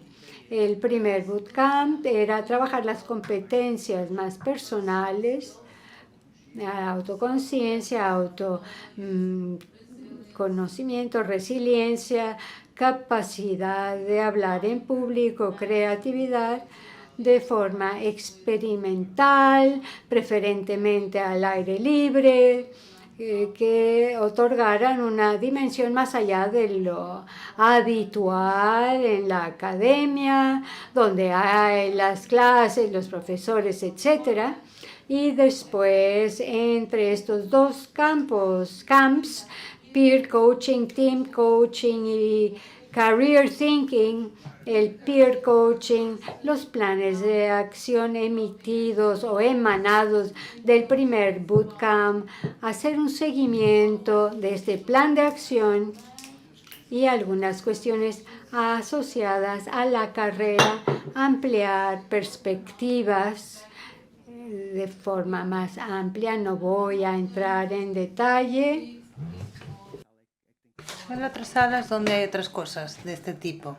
El primer bootcamp era trabajar las competencias más personales, autoconciencia, autoconocimiento, resiliencia, capacidad de hablar en público, creatividad, de forma experimental, preferentemente al aire libre, que otorgaran una dimensión más allá de lo habitual en la academia, donde hay las clases, los profesores, etc. Y después, entre estos 2 camps, peer coaching, team coaching y career thinking, el peer coaching, los planes de acción emitidos o emanados del primer bootcamp, hacer un seguimiento de este plan de acción y algunas cuestiones asociadas a la carrera, ampliar perspectivas de forma más amplia. No voy a entrar en detalle. En otras salas donde hay otras cosas de este tipo.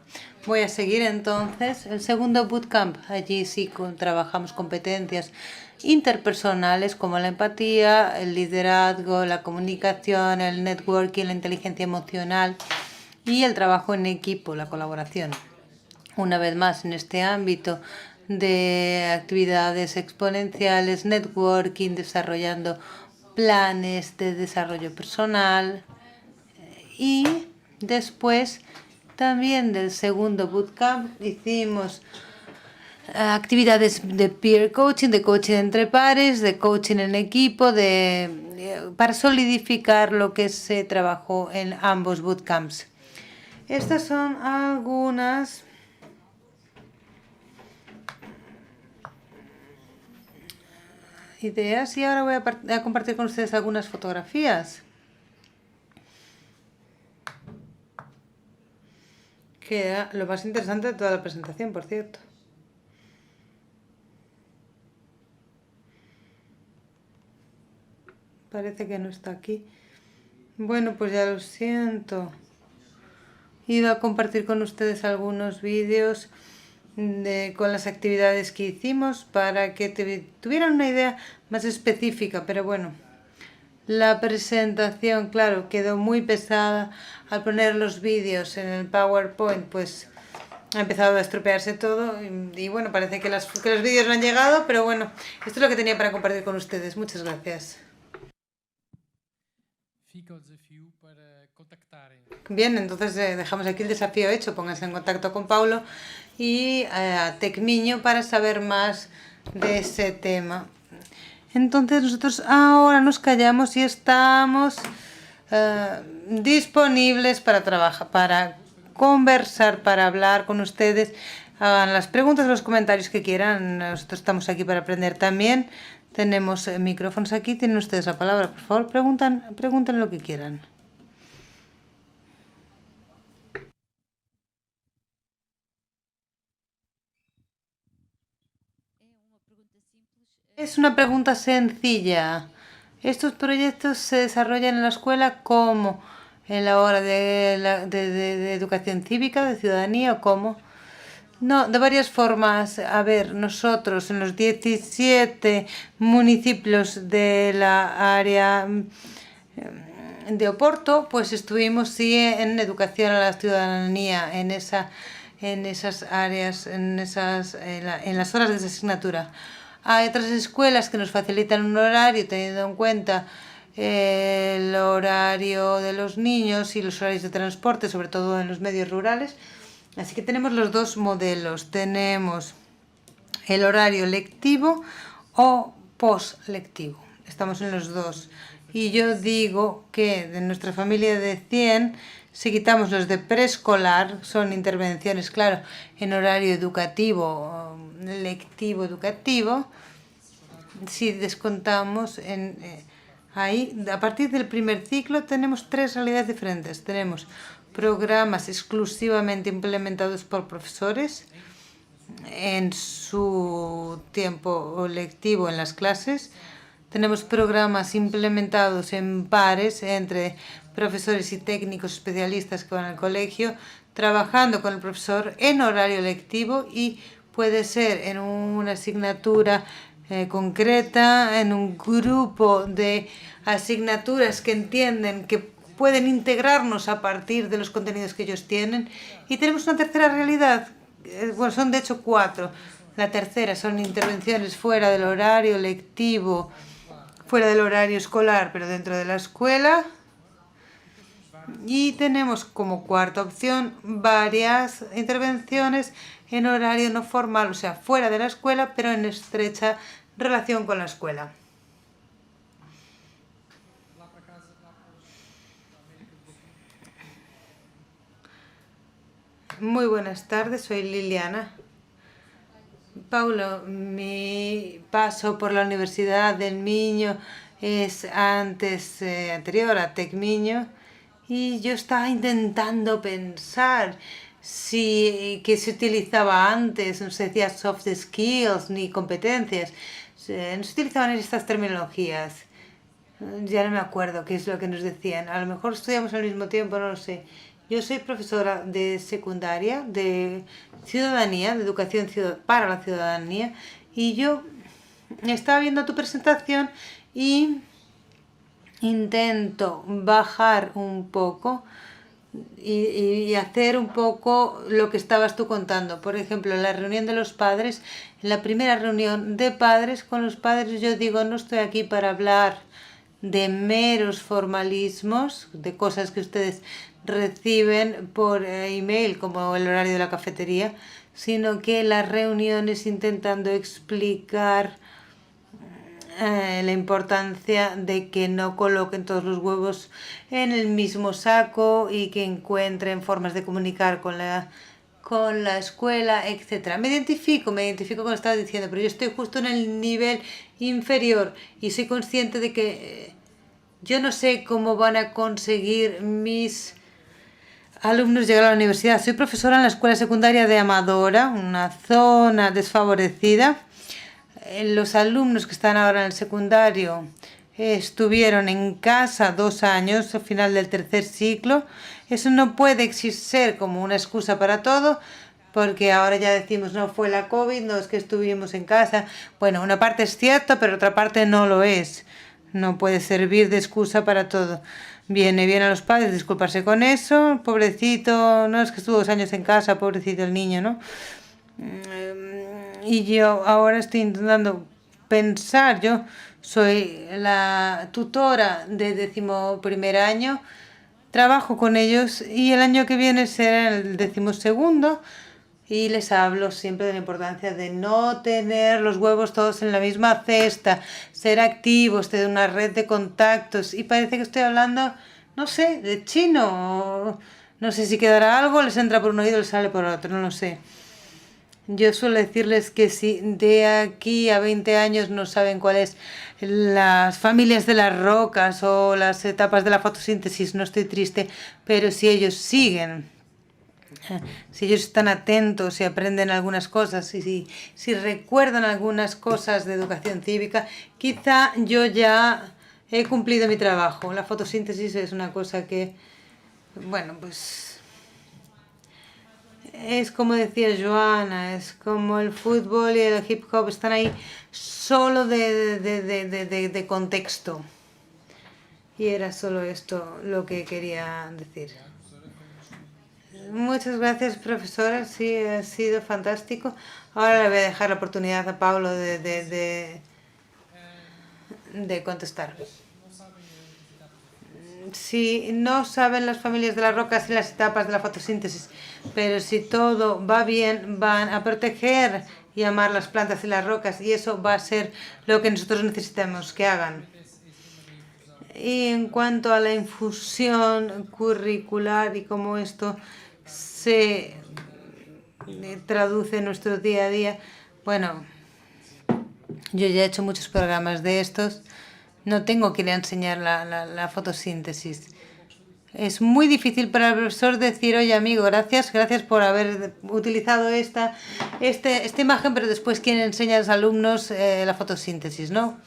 Voy a seguir entonces el segundo bootcamp. Allí sí trabajamos competencias interpersonales como la empatía, el liderazgo, la comunicación, el networking, la inteligencia emocional y el trabajo en equipo, la colaboración. Una vez más, en este ámbito de actividades exponenciales, networking, desarrollando planes de desarrollo personal. Y después también del segundo bootcamp hicimos actividades de peer coaching, de coaching entre pares, de coaching en equipo, para solidificar lo que se trabajó en ambos bootcamps. Estas son algunas ideas y ahora voy a compartir con ustedes algunas fotografías. Que era lo más interesante de toda la presentación, por cierto. Parece que no está aquí. Bueno, pues ya lo siento. Iba a compartir con ustedes algunos vídeos con las actividades que hicimos para que tuvieran una idea más específica, pero bueno. La presentación, claro, quedó muy pesada. Al poner los vídeos en el PowerPoint, pues ha empezado a estropearse todo. Y bueno, parece que los vídeos no han llegado, pero bueno, esto es lo que tenía para compartir con ustedes. Muchas gracias. Bien, entonces dejamos aquí el desafío hecho. Pónganse en contacto con Paulo y a Tecmiño para saber más de ese tema. Entonces nosotros ahora nos callamos y estamos disponibles para trabajar, para conversar, para hablar con ustedes. Hagan las preguntas, los comentarios que quieran. Nosotros estamos aquí para aprender también. Tenemos micrófonos aquí. Tienen ustedes la palabra. Por favor, pregunten lo que quieran. Es una pregunta sencilla. ¿Estos proyectos se desarrollan en la escuela como en la hora de educación cívica, de ciudadanía o cómo? No, de varias formas. A ver, nosotros en los 17 municipios de la área de Oporto, pues estuvimos sí en educación a la ciudadanía, en esas áreas, en las horas de esa asignatura. Hay otras escuelas que nos facilitan un horario teniendo en cuenta el horario de los niños y los horarios de transporte, sobre todo en los medios rurales. Así que tenemos los dos modelos. Tenemos el horario lectivo o post-lectivo. Estamos en los dos. Y yo digo que de nuestra familia de 100, si quitamos los de preescolar, son intervenciones, claro, en horario educativo, lectivo educativo. Si descontamos ahí, a partir del primer ciclo tenemos 3 realidades diferentes. Tenemos programas exclusivamente implementados por profesores en su tiempo lectivo en las clases. Tenemos programas implementados en pares entre profesores y técnicos especialistas que van al colegio, trabajando con el profesor en horario lectivo, y puede ser en una asignatura concreta, en un grupo de asignaturas que entienden que pueden integrarnos a partir de los contenidos que ellos tienen. Y tenemos una tercera realidad, bueno, son de hecho 4. La tercera son intervenciones fuera del horario lectivo, fuera del horario escolar, pero dentro de la escuela. Y tenemos como cuarta opción varias intervenciones en horario no formal, o sea, fuera de la escuela, pero en estrecha relación con la escuela. Muy buenas tardes, soy Liliana. Paulo, mi paso por la Universidad del Miño es anterior a Tec Miño, y yo estaba intentando pensar qué se utilizaba antes. No se decía soft skills ni competencias, no se utilizaban estas terminologías. Ya no me acuerdo qué es lo que nos decían. A lo mejor estudiamos al mismo tiempo, no lo sé. Yo soy profesora de secundaria, de ciudadanía, de educación para la ciudadanía, y yo estaba viendo tu presentación y intento bajar un poco y hacer un poco lo que estabas tú contando. Por ejemplo, en la reunión de los padres, en la primera reunión de padres con los padres, yo digo, no estoy aquí para hablar de meros formalismos, de cosas que ustedes reciben por email, como el horario de la cafetería, sino que las reuniones intentando explicar la importancia de que no coloquen todos los huevos en el mismo saco y que encuentren formas de comunicar con la escuela, etc. Me identifico con lo que estabas diciendo, pero yo estoy justo en el nivel inferior y soy consciente de que yo no sé cómo van a conseguir mis alumnos llegar a la universidad. Soy profesora en la escuela secundaria de Amadora, una zona desfavorecida. Los alumnos que están ahora en el secundario estuvieron en casa 2 años al final del tercer ciclo. Eso no puede ser como una excusa para todo, porque ahora ya decimos, no fue la COVID, no es que estuvimos en casa. Bueno, una parte es cierta, pero otra parte no lo es. No puede servir de excusa para todo. Viene bien a los padres disculparse con eso. Pobrecito, no es que estuvo 2 años en casa, pobrecito el niño, ¿no? Y yo ahora estoy intentando pensar, yo soy la tutora de 11º año, trabajo con ellos y el año que viene será el 12º, Y les hablo siempre de la importancia de no tener los huevos todos en la misma cesta, ser activos, tener una red de contactos. Y parece que estoy hablando, no sé, de chino. No sé si quedará algo, les entra por un oído y les sale por otro, no lo sé. Yo suelo decirles que si de aquí a 20 años no saben cuáles las familias de las rocas o las etapas de la fotosíntesis, no estoy triste, pero si ellos siguen, si ellos están atentos y aprenden algunas cosas y si recuerdan algunas cosas de educación cívica, quizá yo ya he cumplido mi trabajo. La fotosíntesis es una cosa que, bueno, pues es como decía Joana, es como el fútbol y el hip hop, están ahí solo de contexto. Y era solo esto lo que quería decir. Muchas gracias, profesora, sí, ha sido fantástico. Ahora le voy a dejar la oportunidad a Pablo de contestar. Si no saben las familias de las rocas y las etapas de la fotosíntesis, pero si todo va bien, van a proteger y amar las plantas y las rocas, y eso va a ser lo que nosotros necesitamos que hagan. Y en cuanto a la infusión curricular y cómo esto se traduce en nuestro día a día, bueno, yo ya he hecho muchos programas de estos. No tengo que ir a enseñar la fotosíntesis. Es muy difícil para el profesor decir, oye amigo, gracias por haber utilizado esta imagen, pero después quién enseña a los alumnos la fotosíntesis, ¿no?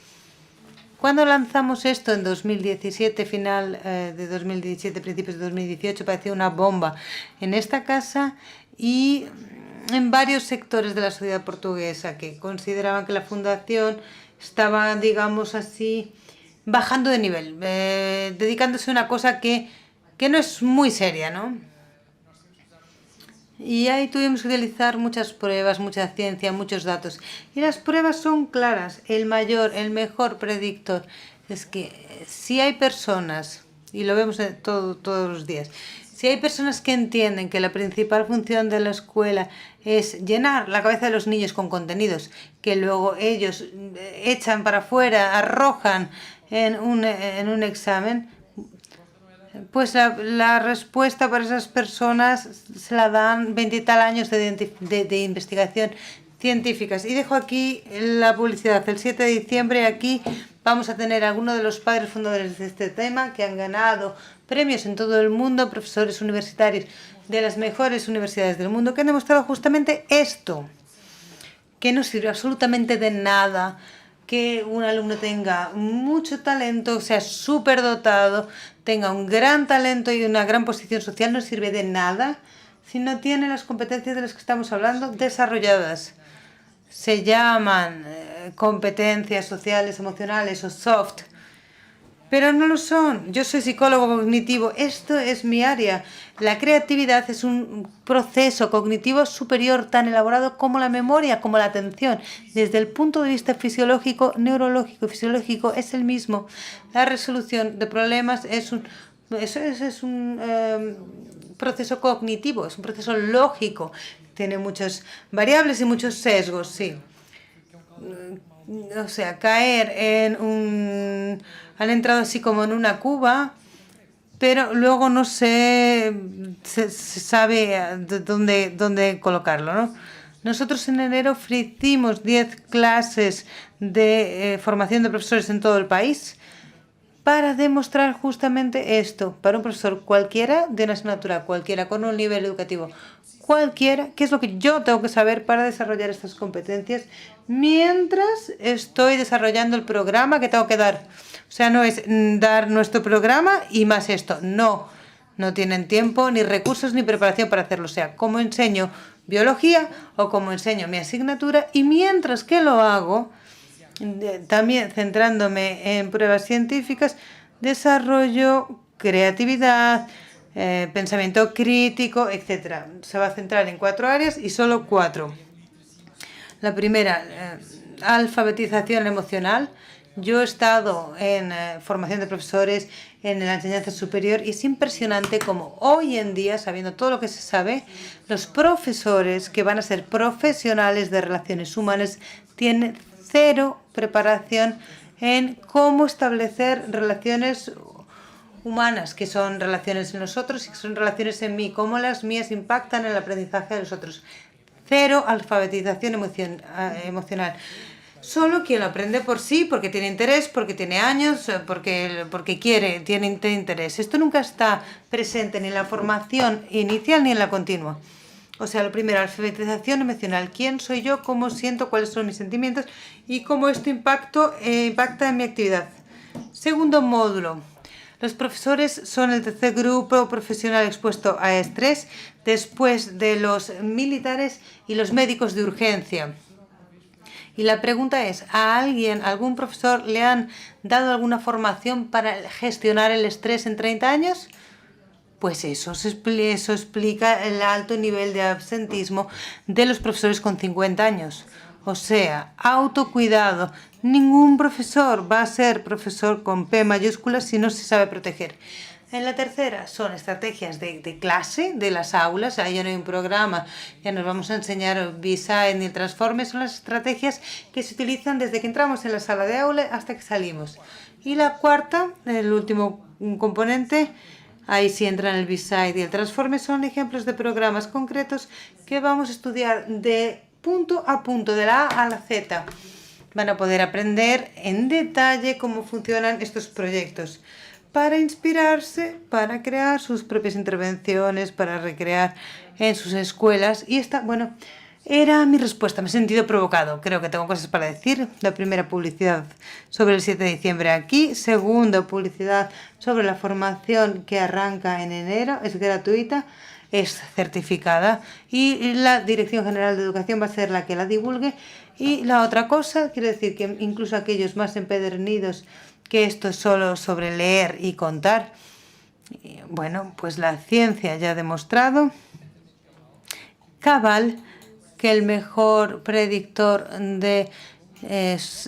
Cuando lanzamos esto en 2017, final de 2017, principios de 2018, parecía una bomba en esta casa y en varios sectores de la sociedad portuguesa que consideraban que la fundación estaba, digamos así, bajando de nivel, dedicándose a una cosa que no es muy seria, ¿no? Y ahí tuvimos que utilizar muchas pruebas, mucha ciencia, muchos datos. Y las pruebas son claras. El mejor predictor es que si hay personas, y lo vemos todos los días, si hay personas que entienden que la principal función de la escuela es llenar la cabeza de los niños con contenidos que luego ellos echan para afuera, arrojan en un examen, pues la respuesta para esas personas se la dan 20 y tal años de investigación científicas. Y dejo aquí la publicidad. El 7 de diciembre aquí vamos a tener a algunos de los padres fundadores de este tema que han ganado premios en todo el mundo, profesores universitarios de las mejores universidades del mundo, que han demostrado justamente esto, que no sirve absolutamente de nada que un alumno tenga mucho talento, sea súper dotado, tenga un gran talento y una gran posición social, no sirve de nada si no tiene las competencias de las que estamos hablando desarrolladas. Se llaman competencias sociales, emocionales o soft, pero no lo son. Yo soy psicólogo cognitivo, esto es mi área. La creatividad es un proceso cognitivo superior tan elaborado como la memoria, como la atención. Desde el punto de vista fisiológico, neurológico y fisiológico es el mismo. La resolución de problemas es un proceso cognitivo, es un proceso lógico. Tiene muchas variables y muchos sesgos, sí. O sea, caer han entrado así como en una cuba, pero luego no se sabe dónde colocarlo, ¿no? Nosotros en enero ofrecimos 10 clases de formación de profesores en todo el país para demostrar justamente esto, para un profesor cualquiera, de una asignatura cualquiera, con un nivel educativo cualquiera, qué es lo que yo tengo que saber para desarrollar estas competencias mientras estoy desarrollando el programa que tengo que dar. O sea, no es dar nuestro programa y más esto. No tienen tiempo, ni recursos, ni preparación para hacerlo. O sea, como enseño biología o como enseño mi asignatura y mientras que lo hago, también centrándome en pruebas científicas, desarrollo creatividad, pensamiento crítico, etc. Se va a centrar en 4 áreas y solo 4. La primera, alfabetización emocional. Yo he estado en formación de profesores, en la enseñanza superior y es impresionante como hoy en día, sabiendo todo lo que se sabe, los profesores que van a ser profesionales de relaciones humanas tienen cero preparación en cómo establecer relaciones humanas, que son relaciones en nosotros y que son relaciones en mí, cómo las mías impactan en el aprendizaje de los otros. Cero alfabetización emocional. Solo quien lo aprende por sí, porque tiene interés, porque tiene años, porque quiere, tiene interés. Esto nunca está presente ni en la formación inicial ni en la continua. O sea, lo primero, alfabetización emocional. ¿Quién soy yo? ¿Cómo siento? ¿Cuáles son mis sentimientos? Y cómo esto impacta en mi actividad. Segundo módulo. Los profesores son el tercer grupo profesional expuesto a estrés después de los militares y los médicos de urgencia. Y la pregunta es, algún profesor le han dado alguna formación para gestionar el estrés en 30 años? Pues eso explica el alto nivel de absentismo de los profesores con 50 años. O sea, autocuidado. Ningún profesor va a ser profesor con P mayúscula si no se sabe proteger. En la tercera son estrategias de clase, de las aulas. Ahí ya no hay un programa, ya nos vamos a enseñar Visa ni el Transforme. Son las estrategias que se utilizan desde que entramos en la sala de aula hasta que salimos. Y la cuarta, el último componente, ahí sí entran el B-Side y el Transforme, son ejemplos de programas concretos que vamos a estudiar de punto a punto, de la A a la Z. Van a poder aprender en detalle cómo funcionan estos proyectos para inspirarse, para crear sus propias intervenciones, para recrear en sus escuelas. Y esta, bueno, era mi respuesta. Me he sentido provocado. Creo que tengo cosas para decir. La primera, publicidad sobre el 7 de diciembre aquí. Segunda, publicidad sobre la formación que arranca en enero. Es gratuita, es certificada y la Dirección General de Educación va a ser la que la divulgue. Y la otra cosa, quiero decir que incluso aquellos más empedernidos que esto es solo sobre leer y contar, bueno, pues la ciencia ya ha demostrado cabal que el mejor predictor de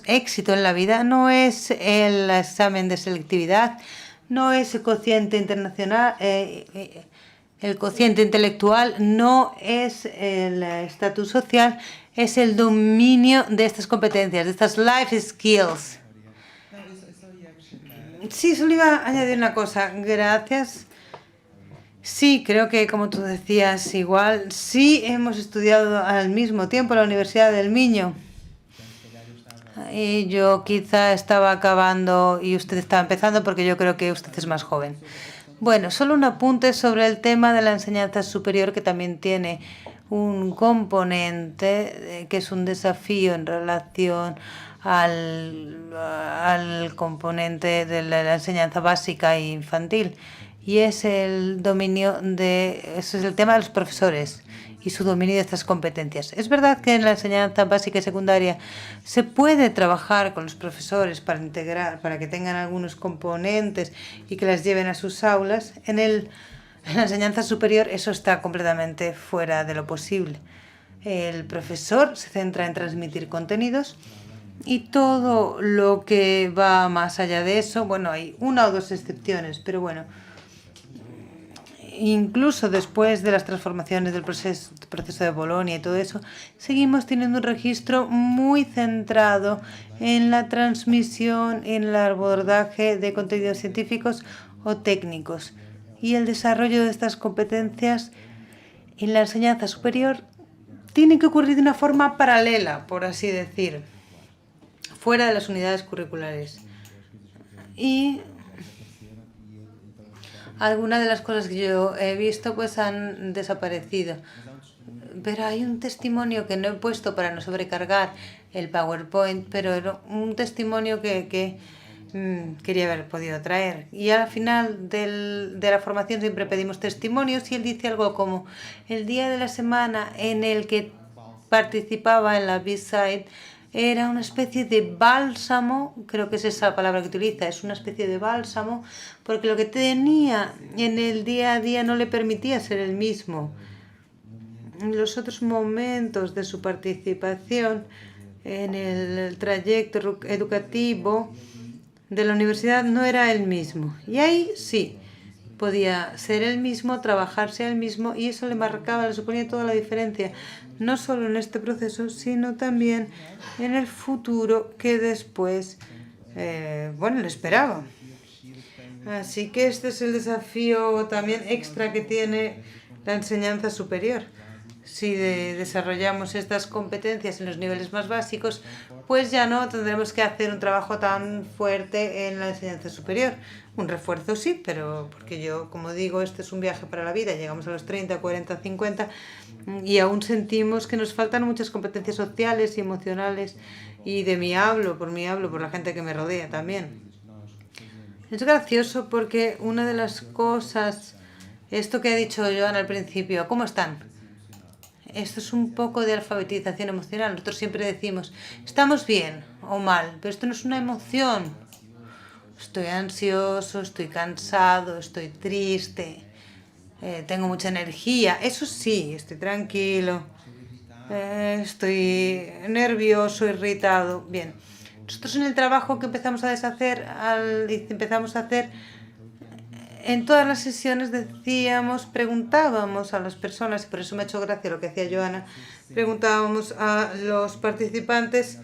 éxito en la vida no es el examen de selectividad, no es el cociente internacional, el cociente intelectual, no es el estatus social, es el dominio de estas competencias, de estas life skills. Sí, solo iba a añadir una cosa. Gracias. Sí, creo que como tú decías, igual, sí hemos estudiado al mismo tiempo en la Universidad del Miño. Y yo quizá estaba acabando y usted estaba empezando porque yo creo que usted es más joven. Bueno, solo un apunte sobre el tema de la enseñanza superior que también tiene un componente que es un desafío en relación al componente de la enseñanza básica e infantil. Y es el ese es el tema de los profesores y su dominio de estas competencias. Es verdad que en la enseñanza básica y secundaria se puede trabajar con los profesores para integrar, para que tengan algunos componentes y que las lleven a sus aulas. En la enseñanza superior eso está completamente fuera de lo posible. El profesor se centra en transmitir contenidos y todo lo que va más allá de eso, bueno, hay una o dos excepciones, pero bueno, incluso después de las transformaciones del proceso de Bolonia y todo eso, seguimos teniendo un registro muy centrado en la transmisión, en el abordaje de contenidos científicos o técnicos. Y el desarrollo de estas competencias en la enseñanza superior tiene que ocurrir de una forma paralela, por así decir, fuera de las unidades curriculares. Y algunas de las cosas que yo he visto pues han desaparecido. Pero hay un testimonio que no he puesto para no sobrecargar el PowerPoint, pero era un testimonio que quería haber podido traer. Y al final de la formación siempre pedimos testimonios y él dice algo como: el día de la semana en el que participaba en la B-Side era una especie de bálsamo, creo que es esa palabra que utiliza, es una especie de bálsamo, porque lo que tenía en el día a día no le permitía ser el mismo. En los otros momentos de su participación en el trayecto educativo de la universidad no era el mismo. Y ahí sí, podía ser el mismo, trabajarse el mismo, y eso le marcaba, le suponía toda la diferencia, no solo en este proceso, sino también en el futuro que después, le esperaba. Así que este es el desafío también extra que tiene la enseñanza superior. Si desarrollamos estas competencias en los niveles más básicos, pues ya no tendremos que hacer un trabajo tan fuerte en la enseñanza superior. Un refuerzo sí, pero porque yo, como digo, este es un viaje para la vida. Llegamos a los 30, 40, 50 y aún sentimos que nos faltan muchas competencias sociales y emocionales. Y de mí hablo, por la gente que me rodea también. Es gracioso porque una de las cosas, esto que ha dicho Joana al principio, ¿cómo están? Esto es un poco de alfabetización emocional. Nosotros siempre decimos, estamos bien o mal, pero esto no es una emoción. Estoy ansioso, estoy cansado, estoy triste, tengo mucha energía. Eso sí, estoy tranquilo, estoy nervioso, irritado. Bien, nosotros en el trabajo que empezamos a hacer, en todas las sesiones preguntábamos a las personas, y por eso me ha hecho gracia lo que hacía Joana, preguntábamos a los participantes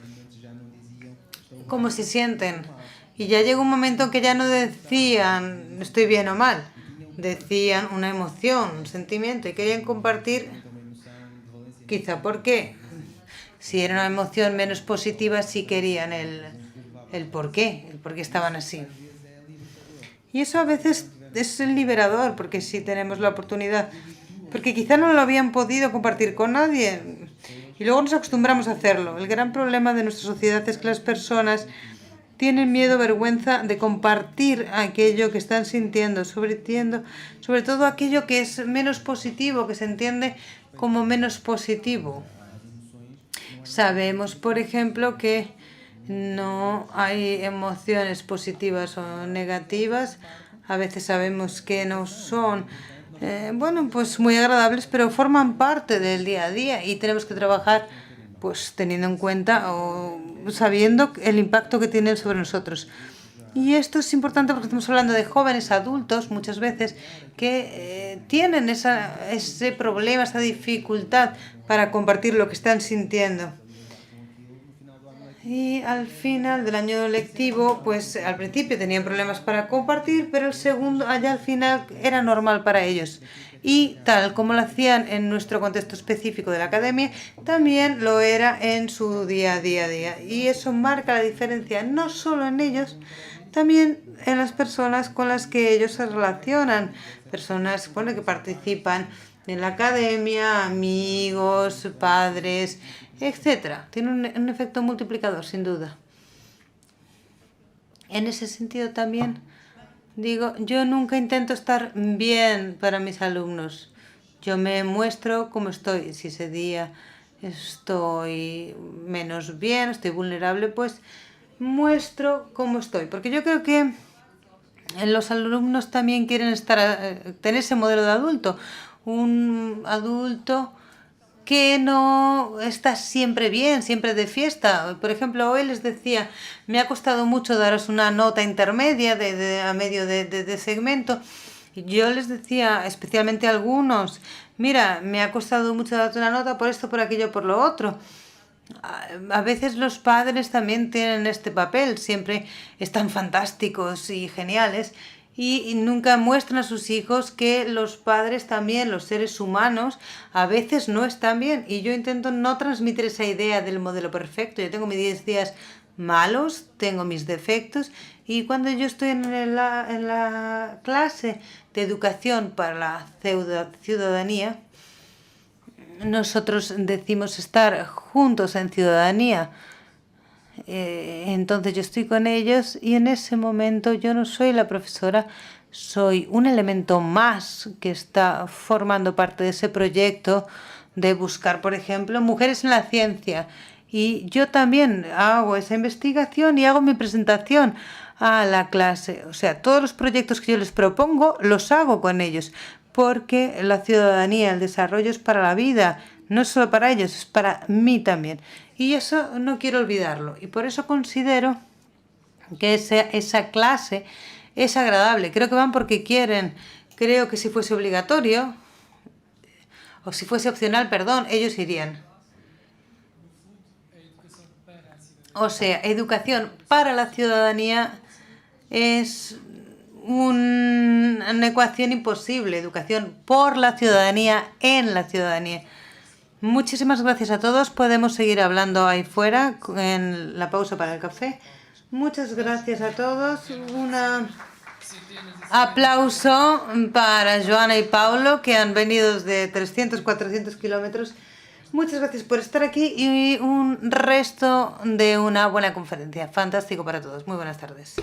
cómo se sienten. Y ya llegó un momento en que ya no decían estoy bien o mal, decían una emoción, un sentimiento, y querían compartir quizá por qué. Si era una emoción menos positiva, sí querían el por qué estaban así. Y eso a veces es liberador, porque sí tenemos la oportunidad, porque quizá no lo habían podido compartir con nadie y luego nos acostumbramos a hacerlo. El gran problema de nuestra sociedad es que las personas tienen miedo, vergüenza de compartir aquello que están sintiendo, sobre todo aquello que es menos positivo, que se entiende como menos positivo. Sabemos, por ejemplo, que no hay emociones positivas o negativas. A veces sabemos que no son, pues muy agradables, pero forman parte del día a día y tenemos que trabajar, pues teniendo en cuenta o sabiendo el impacto que tienen sobre nosotros. Y esto es importante porque estamos hablando de jóvenes adultos muchas veces que tienen ese problema, esa dificultad para compartir lo que están sintiendo. Y al final del año lectivo, pues al principio tenían problemas para compartir, pero el segundo, allá al final, era normal para ellos. Y tal como lo hacían en nuestro contexto específico de la academia, también lo era en su día a día. Y eso marca la diferencia no solo en ellos, también en las personas con las que ellos se relacionan. Personas que participan en la academia, amigos, padres, etcétera. Tiene un efecto multiplicador, sin duda. En ese sentido también digo, yo nunca intento estar bien para mis alumnos. Yo me muestro como estoy. Si ese día estoy menos bien, estoy vulnerable, pues muestro cómo estoy. Porque yo creo que los alumnos también quieren tener ese modelo de adulto. Un adulto que no está siempre bien, siempre de fiesta. Por ejemplo, hoy les decía, me ha costado mucho daros una nota intermedia a medio de segmento. Yo les decía, especialmente a algunos, mira, me ha costado mucho darte una nota por esto, por aquello, por lo otro. A veces los padres también tienen este papel, siempre están fantásticos y geniales, y nunca muestran a sus hijos que los padres también, los seres humanos, a veces no están bien. Y yo intento no transmitir esa idea del modelo perfecto. Yo tengo mis 10 días malos, tengo mis defectos, y cuando yo estoy en la clase de educación para la ciudadanía, nosotros decimos estar juntos en ciudadanía. Entonces yo estoy con ellos y en ese momento yo no soy la profesora, soy un elemento más que está formando parte de ese proyecto de buscar, por ejemplo, mujeres en la ciencia. Y yo también hago esa investigación y hago mi presentación a la clase. O sea, todos los proyectos que yo les propongo los hago con ellos, porque la ciudadanía, el desarrollo es para la vida, no es solo para ellos, es para mí también. Y eso no quiero olvidarlo. Y por eso considero que esa clase es agradable. Creo que van porque quieren. Creo que si fuese obligatorio, o si fuese opcional, perdón, ellos irían. O sea, educación para la ciudadanía es una ecuación imposible. Educación por la ciudadanía, en la ciudadanía. Muchísimas gracias a todos. Podemos seguir hablando ahí fuera en la pausa para el café. Muchas gracias a todos. Un aplauso para Joana y Paulo, que han venido de 300, 400 kilómetros. Muchas gracias por estar aquí y un resto de una buena conferencia. Fantástico para todos. Muy buenas tardes.